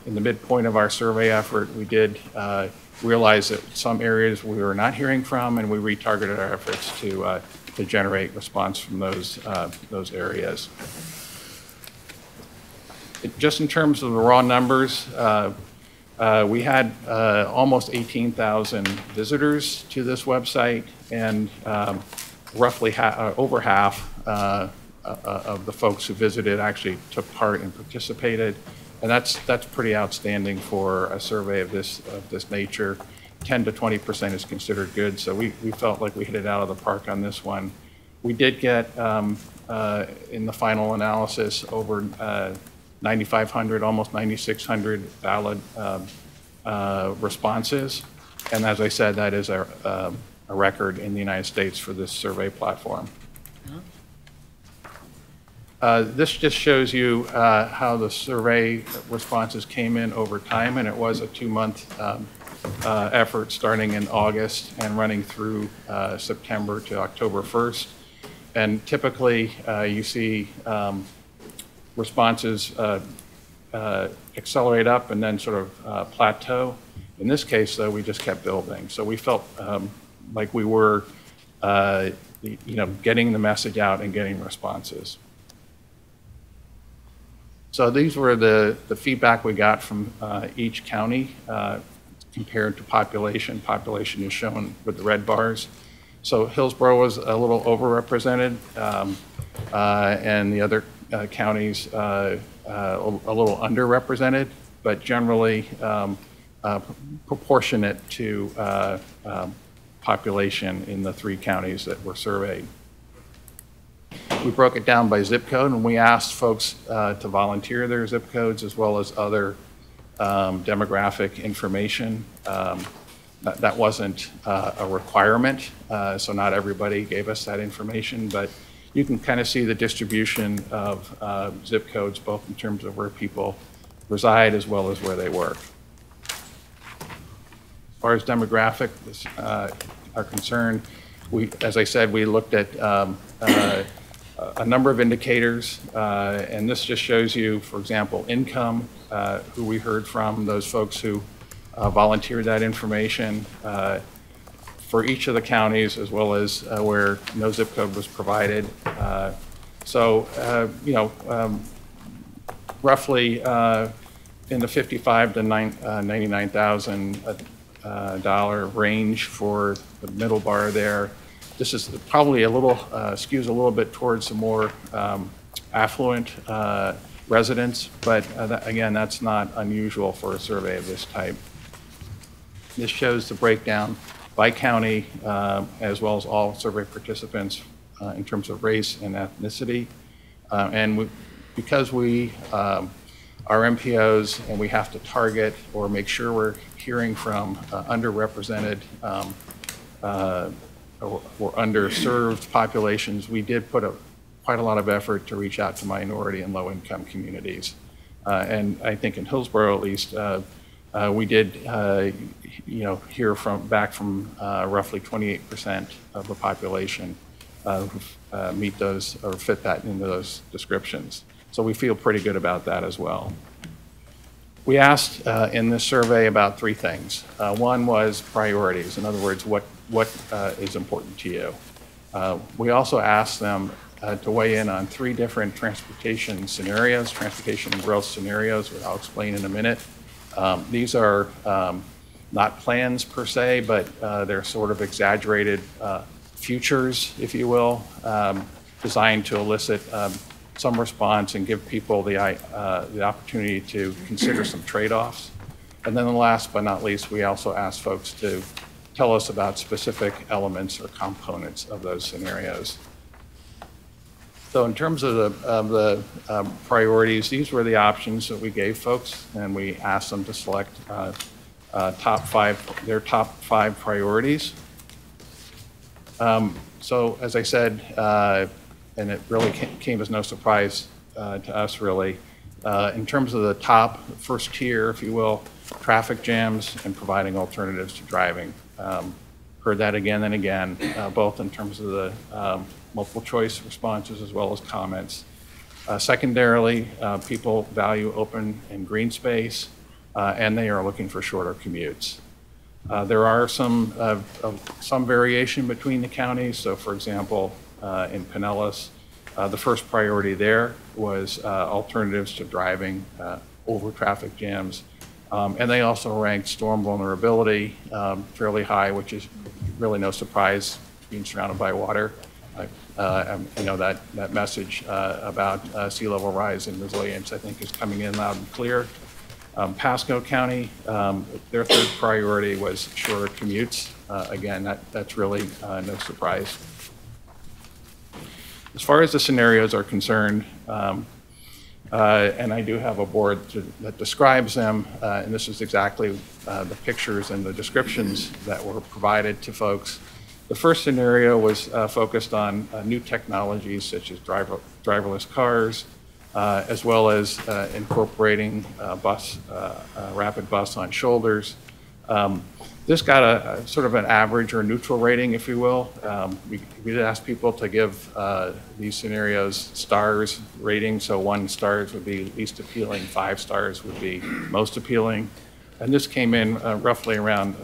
in the midpoint of our survey effort, we did realize that some areas we were not hearing from, and we retargeted our efforts to generate response from those areas. Just in terms of the raw numbers, we had almost 18,000 visitors to this website, and roughly over half of the folks who visited actually took part and participated, and that's pretty outstanding for a survey of this nature. 10 to 20% is considered good, so we felt like we hit it out of the park on this one. We did get in the final analysis over 9,500, almost 9,600 valid responses. And as I said, that is a record in the United States for this survey platform. This just shows you how the survey responses came in over time, and it was a 2-month effort starting in August and running through September to October 1st. And typically you see responses accelerate up and then sort of plateau. In this case, though, we just kept building. So we felt like we were, getting the message out and getting responses. So these were the feedback we got from each county compared to population. Population is shown with the red bars. So Hillsborough was a little overrepresented, and the other counties a little underrepresented, but generally proportionate to population in the 3 counties that were surveyed. We broke it down by zip code, and we asked folks to volunteer their zip codes as well as other demographic information. That wasn't a requirement, so not everybody gave us that information, but you can kind of see the distribution of zip codes, both in terms of where people reside as well as where they work. As far as demographics are concerned, as I said, we looked at a number of indicators, and this just shows you, for example, income, who we heard from, those folks who volunteered that information for each of the counties, as well as where no zip code was provided. Roughly in the $55,000 to $99,000 range for the middle bar there. This is probably a little, skews a little bit towards the more affluent residents, but again, that's not unusual for a survey of this type. This shows the breakdown by county, as well as all survey participants in terms of race and ethnicity. Because we are MPOs and we have to target or make sure we're hearing from underrepresented or underserved populations, we did put quite a lot of effort to reach out to minority and low-income communities. And I think in Hillsborough, at least, we did, hear back from roughly 28% of the population who meet those or fit that into those descriptions. So we feel pretty good about that as well. We asked in this survey about three things. One was priorities. In other words, what is important to you? We also asked them to weigh in on three different transportation scenarios, transportation growth scenarios, which I'll explain in a minute. These are not plans per se, but they're sort of exaggerated futures, if you will, designed to elicit some response and give people the opportunity to consider some trade-offs. And then last but not least, we also asked folks to tell us about specific elements or components of those scenarios. So in terms of the priorities, these were the options that we gave folks, and we asked them to select their top five priorities. So as I said, and it really came as no surprise to us really, in terms of the top first tier, if you will, traffic jams and providing alternatives to driving. Heard that again and again, both in terms of the multiple choice responses as well as comments. Secondarily, people value open and green space, and they are looking for shorter commutes. There are some variation between the counties. So for example, in Pinellas, the first priority there was alternatives to driving over traffic jams. And they also ranked storm vulnerability fairly high, which is really no surprise being surrounded by water. That message about sea level rise and resilience, I think, is coming in loud and clear. Pasco County, their third priority was shorter commutes. Again, that's really no surprise. As far as the scenarios are concerned, and I do have a board that describes them, and this is exactly the pictures and the descriptions that were provided to folks. The first scenario was focused on new technologies such as driverless cars, as well as incorporating rapid bus on shoulders. This got a sort of an average or neutral rating, if you will. We did ask people to give these scenarios stars rating. So 1 star would be least appealing, 5 stars would be most appealing. And this came in roughly around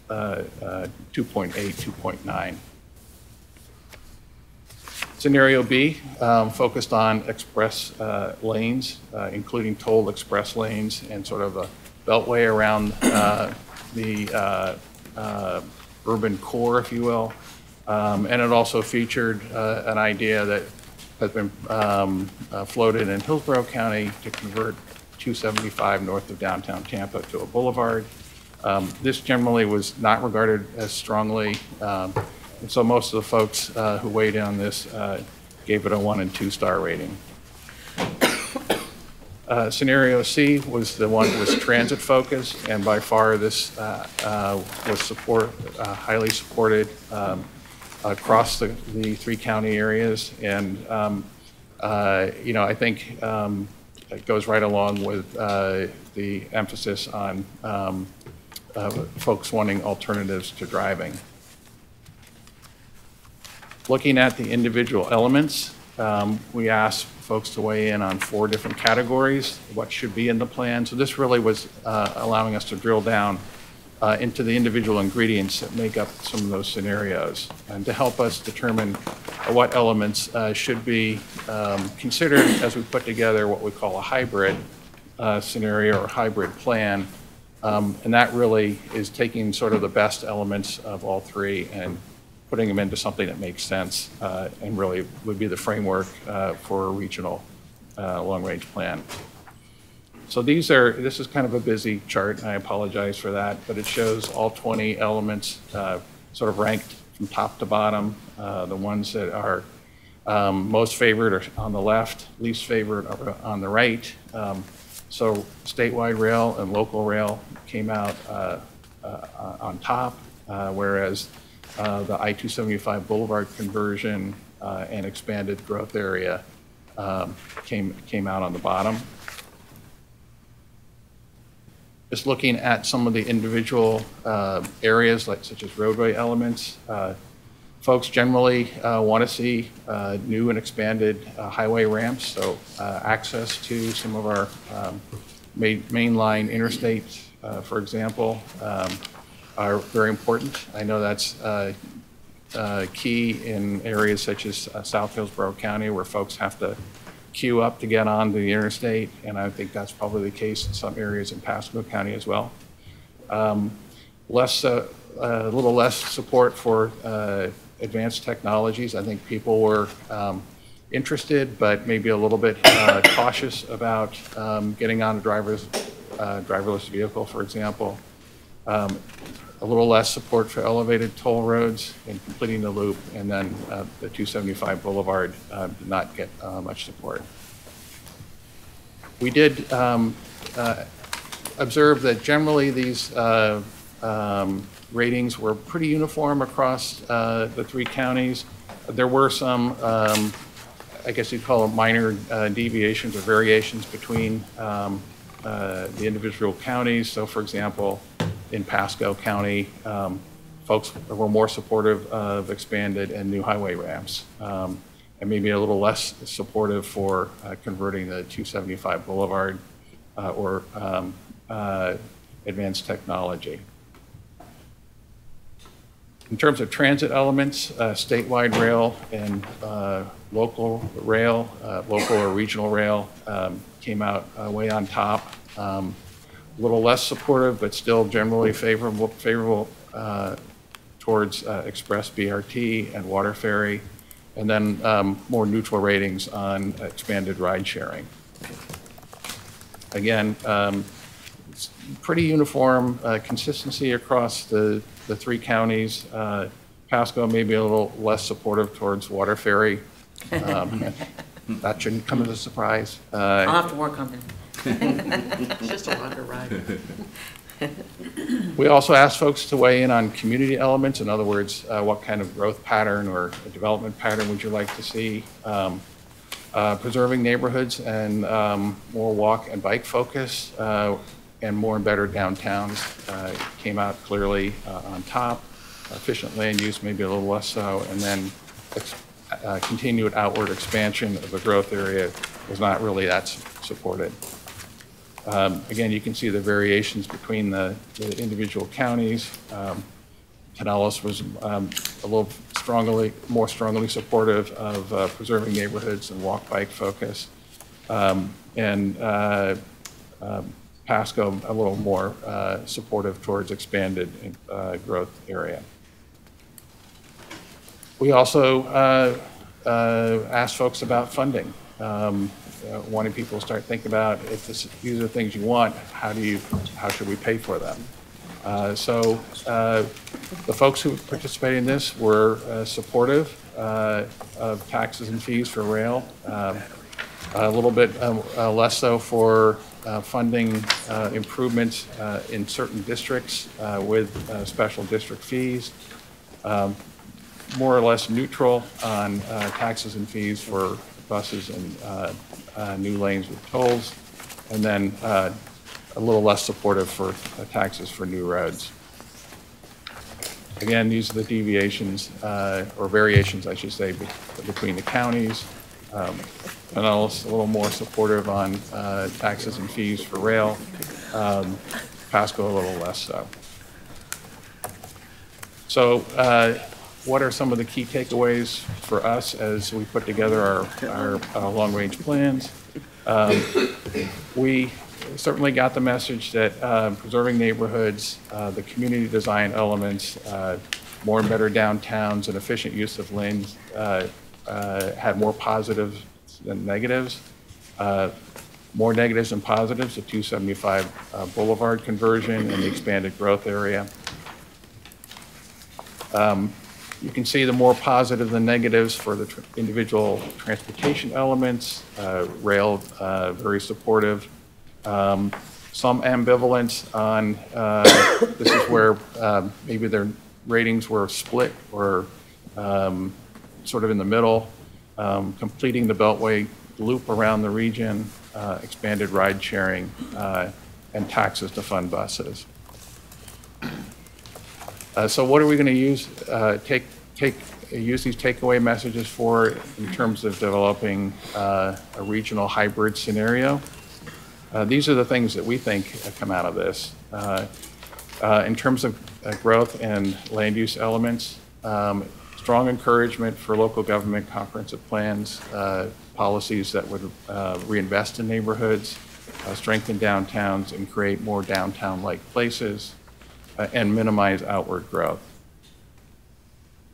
2.8, 2.9. Scenario B focused on express lanes, including tolled express lanes and sort of a beltway around the urban core, if you will. And it also featured an idea that has been floated in Hillsborough County to convert 275 north of downtown Tampa to a boulevard. This generally was not regarded as strongly, and so most of the folks who weighed in on this gave it a 1 and 2 star rating. Scenario C was the one that was transit focused, and by far this was highly supported across the 3 county areas. And I think it goes right along with the emphasis on folks wanting alternatives to driving. Looking at the individual elements, we asked folks to weigh in on 4 different categories, what should be in the plan. So this really was allowing us to drill down into the individual ingredients that make up some of those scenarios, and to help us determine what elements should be considered as we put together what we call a hybrid scenario or hybrid plan. And that really is taking sort of the best elements of all 3 and putting them into something that makes sense and really would be the framework for a regional long-range plan. So this is kind of a busy chart, and I apologize for that, but it shows all 20 elements sort of ranked from top to bottom. The ones that are most favored are on the left, least favored are on the right. So statewide rail and local rail came out on top, whereas the I-275 Boulevard conversion and expanded growth area came out on the bottom. Just looking at some of the individual areas, such as roadway elements, folks generally want to see new and expanded highway ramps, so access to some of our mainline interstates, for example, are very important. I know that's key in areas such as South Hillsborough County, where folks have to queue up to get on the interstate, and I think that's probably the case in some areas in Pasco County as well. A little less support for advanced technologies. I think people were interested, but maybe a little bit cautious about getting on a driverless vehicle, for example. A little less support for elevated toll roads and completing the loop, and then the 275 Boulevard did not get much support. We did observe that generally these ratings were pretty uniform across the three counties. There were some, I guess you'd call them minor deviations or variations between the individual counties. So for example, in Pasco County, folks were more supportive of expanded and new highway ramps, and maybe a little less supportive for converting the 275 Boulevard or advanced technology. In terms of transit elements, statewide rail and local rail, local or regional rail came out way on top. A little less supportive, but still generally favorable towards Express BRT and Water Ferry, and then more neutral ratings on expanded ride sharing. Again, pretty uniform consistency across the three counties. Pasco may be a little less supportive towards Water Ferry. That shouldn't come as a surprise. I'll have to work on that. It's just a longer ride. We also asked folks to weigh in on community elements. In other words, what kind of growth pattern or development pattern would you like to see? Preserving neighborhoods and more walk and bike focus and more and better downtowns came out clearly on top. Efficient land use maybe a little less so, and then continued outward expansion of the growth area was not really that supported. Again, you can see the variations between the individual counties. Pinellas was a little more strongly supportive of preserving neighborhoods and walk-bike focus, and Pasco a little more supportive towards expanded growth area. We also asked folks about funding. Wanting people to start thinking about if these are things you want, how should we pay for them? So the folks who participated in this were supportive of taxes and fees for rail, a little bit less so for funding improvements in certain districts with special district fees, more or less neutral on taxes and fees for buses and new lanes with tolls, and then a little less supportive for taxes for new roads. Again, these are the deviations, or variations, I should say, between the counties. Pinellas a little more supportive on taxes and fees for rail. Pasco a little less so. So what are some of the key takeaways for us as we put together our long-range plans? We certainly got the message that preserving neighborhoods, the community design elements, more and better downtowns, and efficient use of lanes had more positives than negatives. More negatives than positives, the 275 Boulevard conversion and the expanded growth area. You can see the more positive than negatives for the individual transportation elements. Rail, very supportive. Some ambivalence on, this is where maybe their ratings were split or sort of in the middle. Completing the Beltway loop around the region, expanded ride sharing, and taxes to fund buses. So what are we going to use, use these takeaway messages for in terms of developing a regional hybrid scenario? These are the things that we think come out of this. In terms of growth and land use elements, strong encouragement for local government comprehensive plans, policies that would reinvest in neighborhoods, strengthen downtowns, and create more downtown-like places, and minimize outward growth.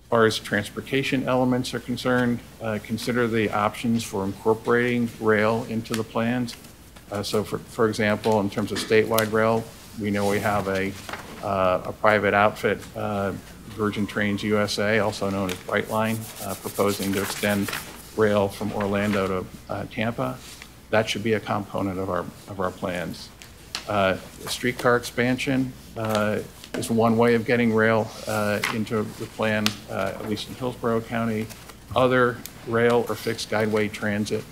As far as transportation elements are concerned, consider the options for incorporating rail into the plans. So for example, in terms of statewide rail, we know we have a private outfit, Virgin Trains USA, also known as Brightline, proposing to extend rail from Orlando to Tampa. That should be a component of our plans. Streetcar expansion is one way of getting rail into the plan, at least in Hillsborough County. Other rail or fixed guideway transit,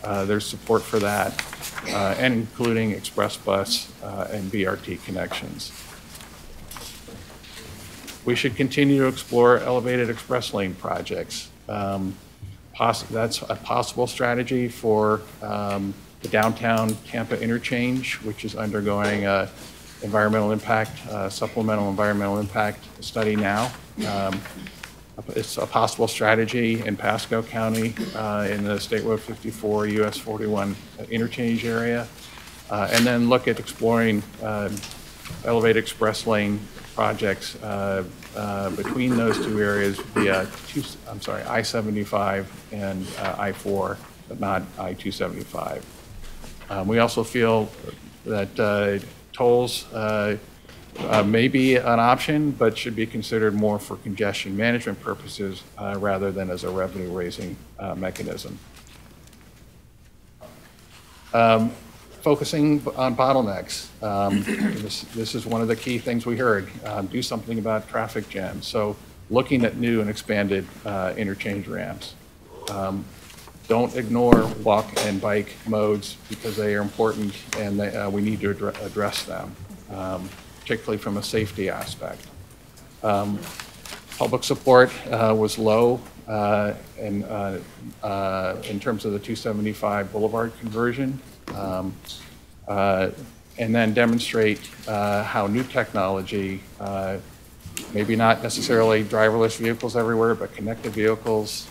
there's support for that, and including express bus and BRT connections. We should continue to explore elevated express lane projects. That's a possible strategy for the downtown Tampa interchange, which is undergoing a environmental impact, supplemental environmental impact study now. It's a possible strategy in Pasco County in the State Road 54, US 41 interchange area. And then look at exploring elevated express lane projects between those two areas via I-75 and I-4, but not I-275. We also feel that tolls may be an option, but should be considered more for congestion management purposes rather than as a revenue-raising mechanism. Focusing on bottlenecks. This is one of the key things we heard. Do something about traffic jams. So looking at new and expanded interchange ramps. Don't ignore walk and bike modes because they are important and we need to address them, particularly from a safety aspect. Public support was low in terms of the 275 Boulevard conversion. And then demonstrate how new technology, maybe not necessarily driverless vehicles everywhere, but connected vehicles,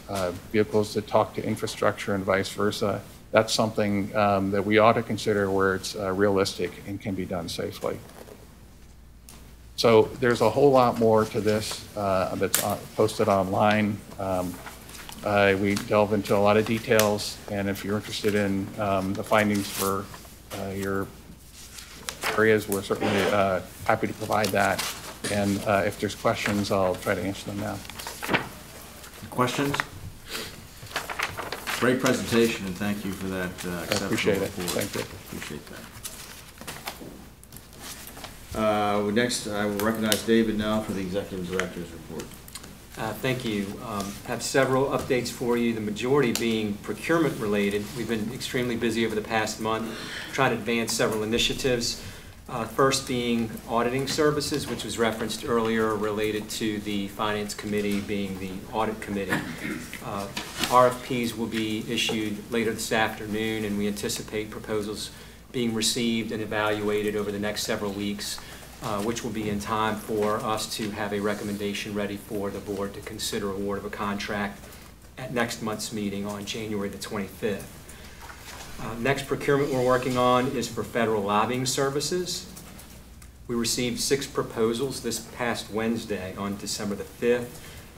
vehicles that talk to infrastructure and vice versa. That's something that we ought to consider where it's realistic and can be done safely. So there's a whole lot more to this that's posted online. We delve into a lot of details, and if you're interested in the findings for your areas, we're certainly happy to provide that. And if there's questions, I'll try to answer them now. Questions? Great presentation, and thank you for that exceptional appreciate it. report. Thank you. Appreciate that. Next, I will recognize David now for the Executive Director's report. Thank you. I have several updates for you, the majority being procurement related. We've been extremely busy over the past month trying to advance several initiatives. First being auditing services, which was referenced earlier related to the Finance Committee being the Audit Committee. RFPs will be issued later this afternoon, and we anticipate proposals being received and evaluated over the next several weeks, which will be in time for us to have a recommendation ready for the board to consider award of a contract at next month's meeting on January the 25th. Next procurement we're working on is for federal lobbying services. We received 6 proposals this past Wednesday on December the 5th,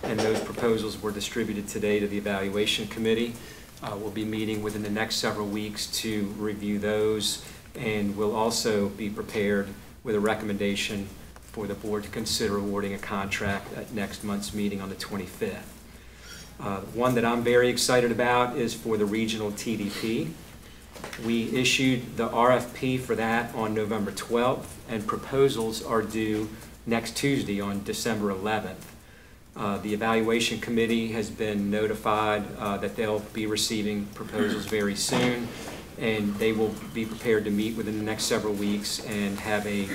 and those proposals were distributed today to the evaluation committee. We'll be meeting within the next several weeks to review those, and we'll also be prepared with a recommendation for the board to consider awarding a contract at next month's meeting on the 25th. One that I'm very excited about is for the regional TDP. We issued the RFP for that on November 12th, and proposals are due next Tuesday on December 11th. The evaluation committee has been notified that they'll be receiving proposals very soon, and they will be prepared to meet within the next several weeks and have a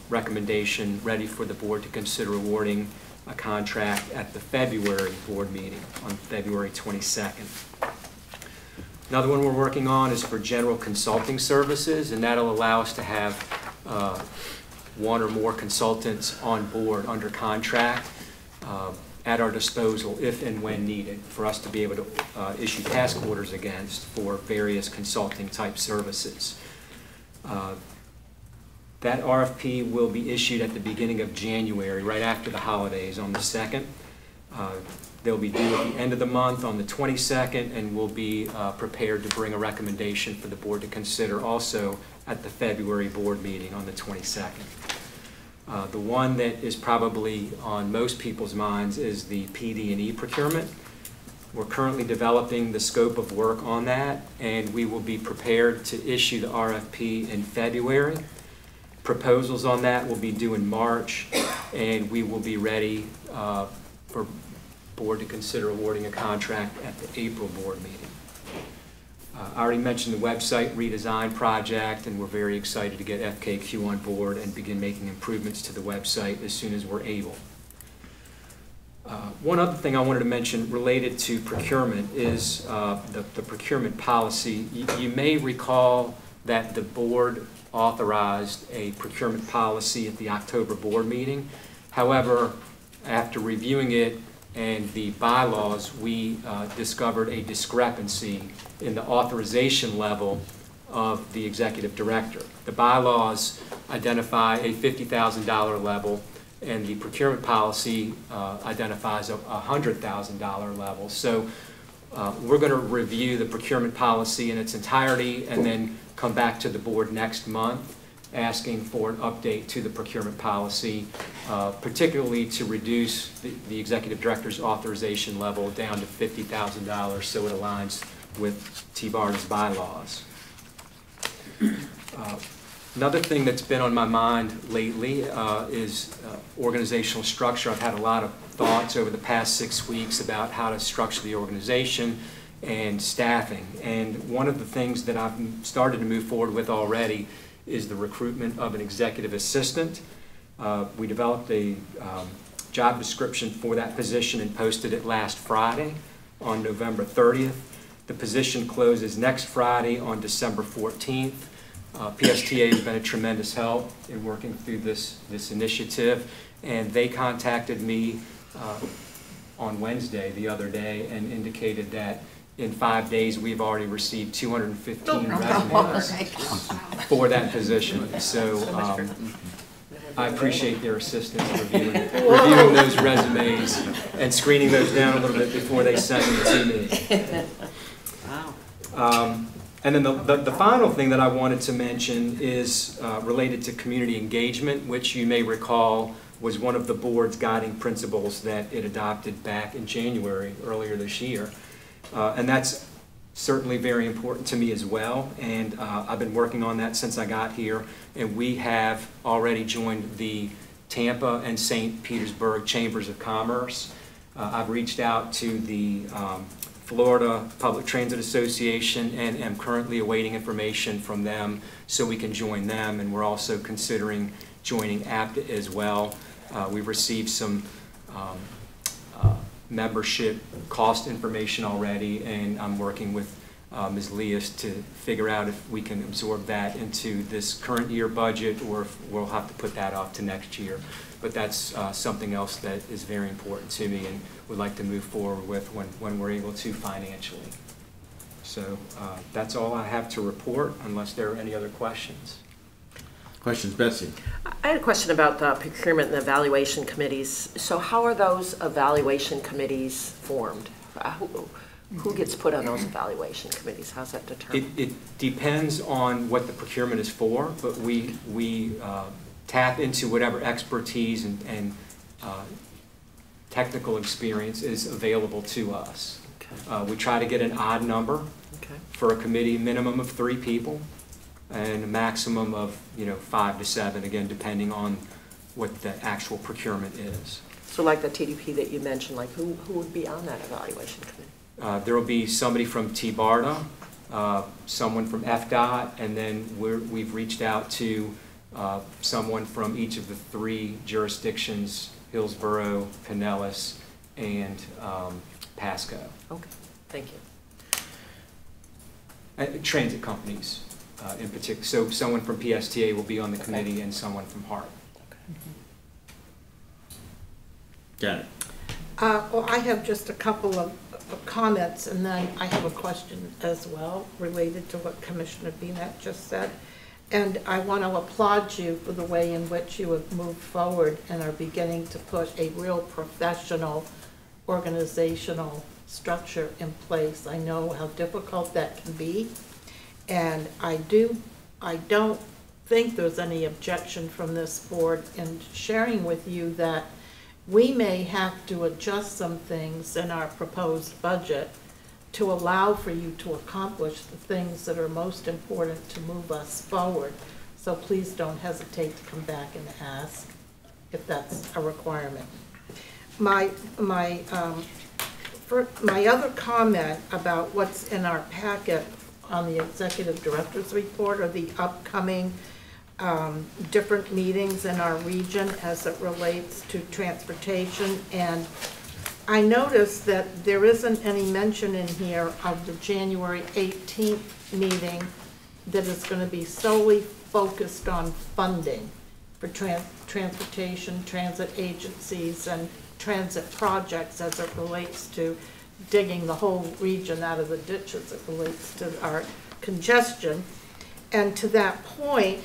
recommendation ready for the board to consider awarding a contract at the February board meeting on February 22nd. Another one we're working on is for general consulting services, and that'll allow us to have one or more consultants on board under contract at our disposal if and when needed for us to be able to issue task orders against for various consulting type services. That RFP will be issued at the beginning of January, right after the holidays on the 2nd. They'll be due at the end of the month on the 22nd, and we'll be prepared to bring a recommendation for the board to consider also at the February board meeting on the 22nd. The one that is probably on most people's minds is the PD&E procurement. We're currently developing the scope of work on that, and we will be prepared to issue the RFP in February. Proposals on that will be due in March, and we will be ready for board to consider awarding a contract at the April board meeting. I already mentioned the website redesign project, and we're very excited to get FKQ on board and begin making improvements to the website as soon as we're able. One other thing I wanted to mention related to procurement is the procurement policy. You may recall that the board authorized a procurement policy at the October board meeting. However, after reviewing it and the bylaws, we discovered a discrepancy in the authorization level of the executive director. The bylaws identify a $50,000 level, and the procurement policy identifies a $100,000 level. So we're going to review the procurement policy in its entirety and then come back to the board next month asking for an update to the procurement policy, particularly to reduce the executive director's authorization level down to $50,000 so it aligns with TBARTA's bylaws. Another thing that's been on my mind lately is organizational structure. I've had a lot of thoughts over the past 6 weeks about how to structure the organization and staffing. And one of the things that I've started to move forward with already is the recruitment of an executive assistant. We developed a job description for that position and posted it last Friday on November 30th. The position closes next Friday on December 14th. PSTA has been a tremendous help in working through this initiative, and they contacted me on Wednesday, the other day, and indicated that in 5 days we've already received 215 resumes for that position. So I appreciate their assistance reviewing those resumes and screening those down a little bit before they send them to me. And then the final thing that I wanted to mention is related to community engagement, which you may recall was one of the board's guiding principles that it adopted back in January earlier this year. And that's certainly very important to me as well. And I've been working on that since I got here. And we have already joined the Tampa and St. Petersburg Chambers of Commerce. I've reached out to the Florida Public Transit Association and am currently awaiting information from them so we can join them. And we're also considering joining APTA as well. We've received some membership cost information already, and I'm working with Ms. Leas to figure out if we can absorb that into this current year budget or if we'll have to put that off to next year. But that's something else that is very important to me and would like to move forward with when we're able to financially. So that's all I have to report, unless there are any other questions. Questions, Betsy? I had a question about the procurement and evaluation committees. So how are those evaluation committees formed? Who gets put on those evaluation committees? How's that determined? It depends on what the procurement is for, but we tap into whatever expertise and technical experience is available to us. Okay. We try to get an odd number for a committee, minimum of 3 people, and a maximum of 5 to 7, again, depending on what the actual procurement is. So like the TDP that you mentioned, like who would be on that evaluation committee? There will be somebody from TBARTA, someone from FDOT, and then we've reached out to someone from each of the 3 jurisdictions, Hillsborough, Pinellas, and Pasco. Okay, thank you. Transit companies in particular. So someone from PSTA will be on the committee and someone from HART. Got it. Well, I have just a couple of comments, and then I have a question as well related to what Commissioner Benet just said. And I want to applaud you for the way in which you have moved forward and are beginning to put a real professional organizational structure in place. I know how difficult that can be, and I don't think there's any objection from this board in sharing with you that we may have to adjust some things in our proposed budget to allow for you to accomplish the things that are most important to move us forward. So please don't hesitate to come back and ask if that's a requirement. My other comment about what's in our packet on the executive director's report are the upcoming different meetings in our region as it relates to transportation. And I noticed that there isn't any mention in here of the January 18th meeting that is going to be solely focused on funding for transportation, transit agencies, and transit projects as it relates to digging the whole region out of the ditch as it relates to our congestion. And to that point,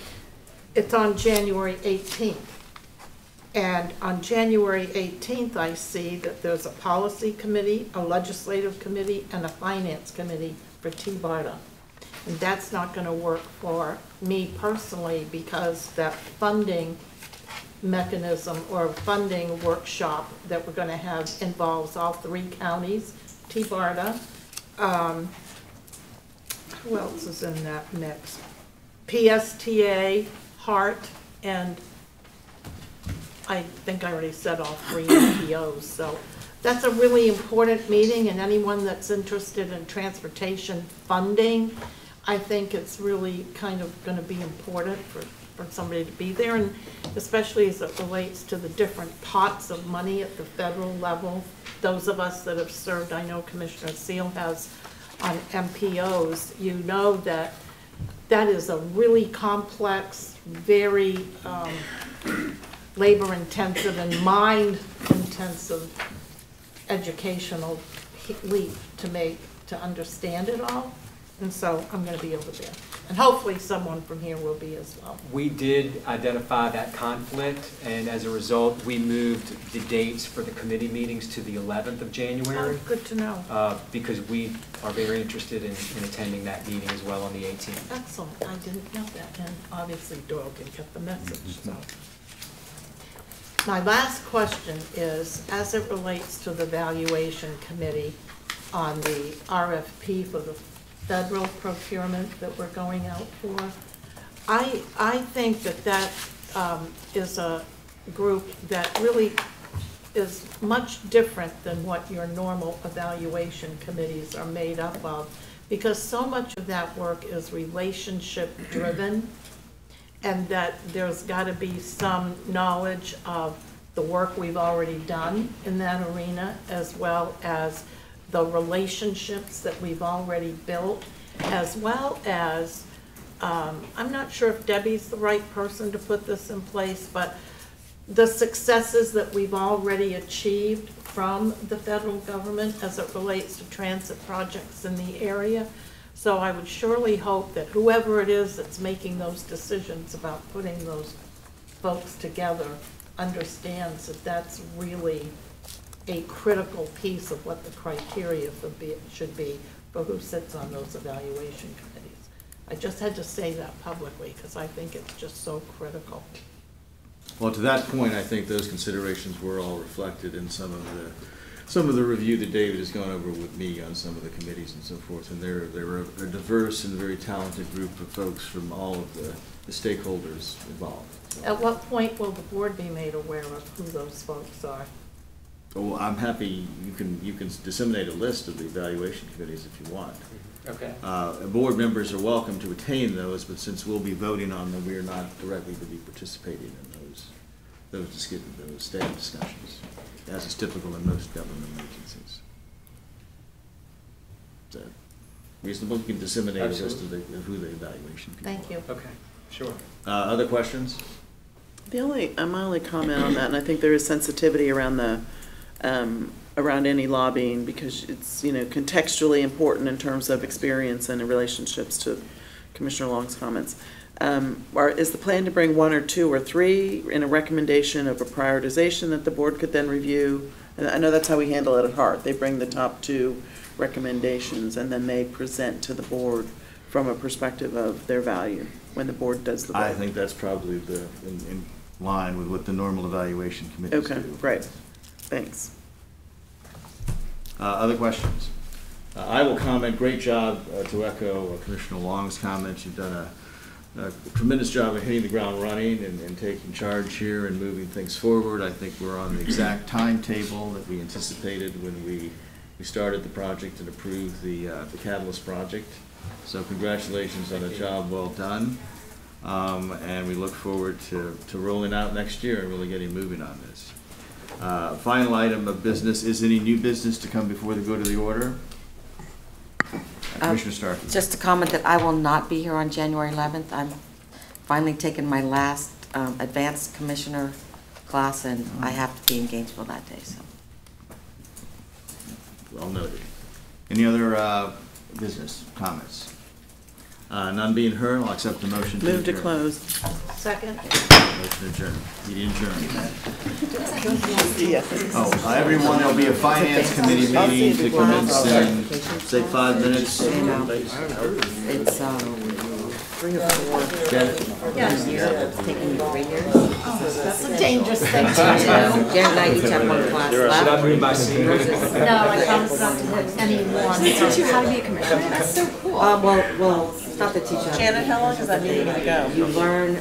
it's on January 18th. And on January 18th, I see that there's a policy committee, a legislative committee, and a finance committee for TBARTA. And that's not going to work for me personally because that funding mechanism or funding workshop that we're going to have involves all 3 counties, TBARTA. Who else is in that mix? PSTA, HART, and I think I already said all 3 NPOs. So that's a really important meeting, and anyone that's interested in transportation funding, I think it's really kind of going to be important for somebody to be there, and especially as it relates to the different pots of money at the federal level. Those of us that have served, I know Commissioner Seal has, on MPOs, you know that that is a really complex, very labor-intensive and mind-intensive educational leap to make to understand it all. And so I'm going to be over there. And hopefully someone from here will be as well. We did identify that conflict, and as a result, we moved the dates for the committee meetings to the 11th of January. Oh, good to know. Because we are very interested in attending that meeting as well on the 18th. Excellent. I didn't know that. And obviously Doyle can get the message. So. My last question is, as it relates to the valuation committee on the RFP for the federal procurement that we're going out for, I think that is a group that really is much different than what your normal evaluation committees are made up of, because so much of that work is relationship driven, and that there's got to be some knowledge of the work we've already done in that arena, as well as the relationships that we've already built, as well as, I'm not sure if Debbie's the right person to put this in place, but the successes that we've already achieved from the federal government as it relates to transit projects in the area. So I would surely hope that whoever it is that's making those decisions about putting those folks together understands that that's really a critical piece of what the criteria should be for who sits on those evaluation committees. I just had to say that publicly because I think it's just so critical. Well, to that point, I think those considerations were all reflected in some of the review that David has gone over with me on some of the committees and so forth. And they're a diverse and very talented group of folks from all of the stakeholders involved. So. At what point will the board be made aware of who those folks are? Oh, I'm happy you can disseminate a list of the evaluation committees if you want. Okay. Board members are welcome to attain those, but since we'll be voting on them, we are not directly to be participating in those staff discussions, as is typical in most government agencies. Is that reasonable? You can disseminate a list of who the evaluation people Thank you. Okay, sure. Other questions? My only comment on that, and I think there is sensitivity around the around any lobbying because it's contextually important in terms of experience and relationships to Commissioner Long's comments. Is the plan to bring 1 or 2 or 3 in a recommendation of a prioritization that the board could then review? And I know that's how we handle it at HART. They bring the top 2 recommendations and then they present to the board from a perspective of their value when the board does the vote. I think that's probably in line with what the normal evaluation committees do. Okay, great. Thanks. Other questions? I will comment, great job to echo Commissioner Long's comments. You've done a tremendous job of hitting the ground running and taking charge here and moving things forward. I think we're on the exact timetable that we anticipated when we started the project and approved the Catalyst project. So congratulations on a job well done. And we look forward to rolling out next year and really getting moving on this. Final item of business, is any new business to come before they go to the order? Commissioner Starkey. Just to comment that I will not be here on January 11th. I'm finally taking my last advanced commissioner class, and I have to be in Gainesville that day. So. Well noted. Any other business comments? None being heard, I'll accept the motion. Move to close. Second. Motion adjourned. Meeting adjourned. Oh, everyone, there'll be a finance committee meeting to commence in, say, 5 minutes. It's 3 or 4 Janet? taking 3 years. That's a dangerous thing to do. Janet and I each have 1 class left. No, I promise not to hit anyone. They teach you how to be a commissioner? That's so cool. Well, it's not to teach you. Janet, how long is that meeting going to go? You learn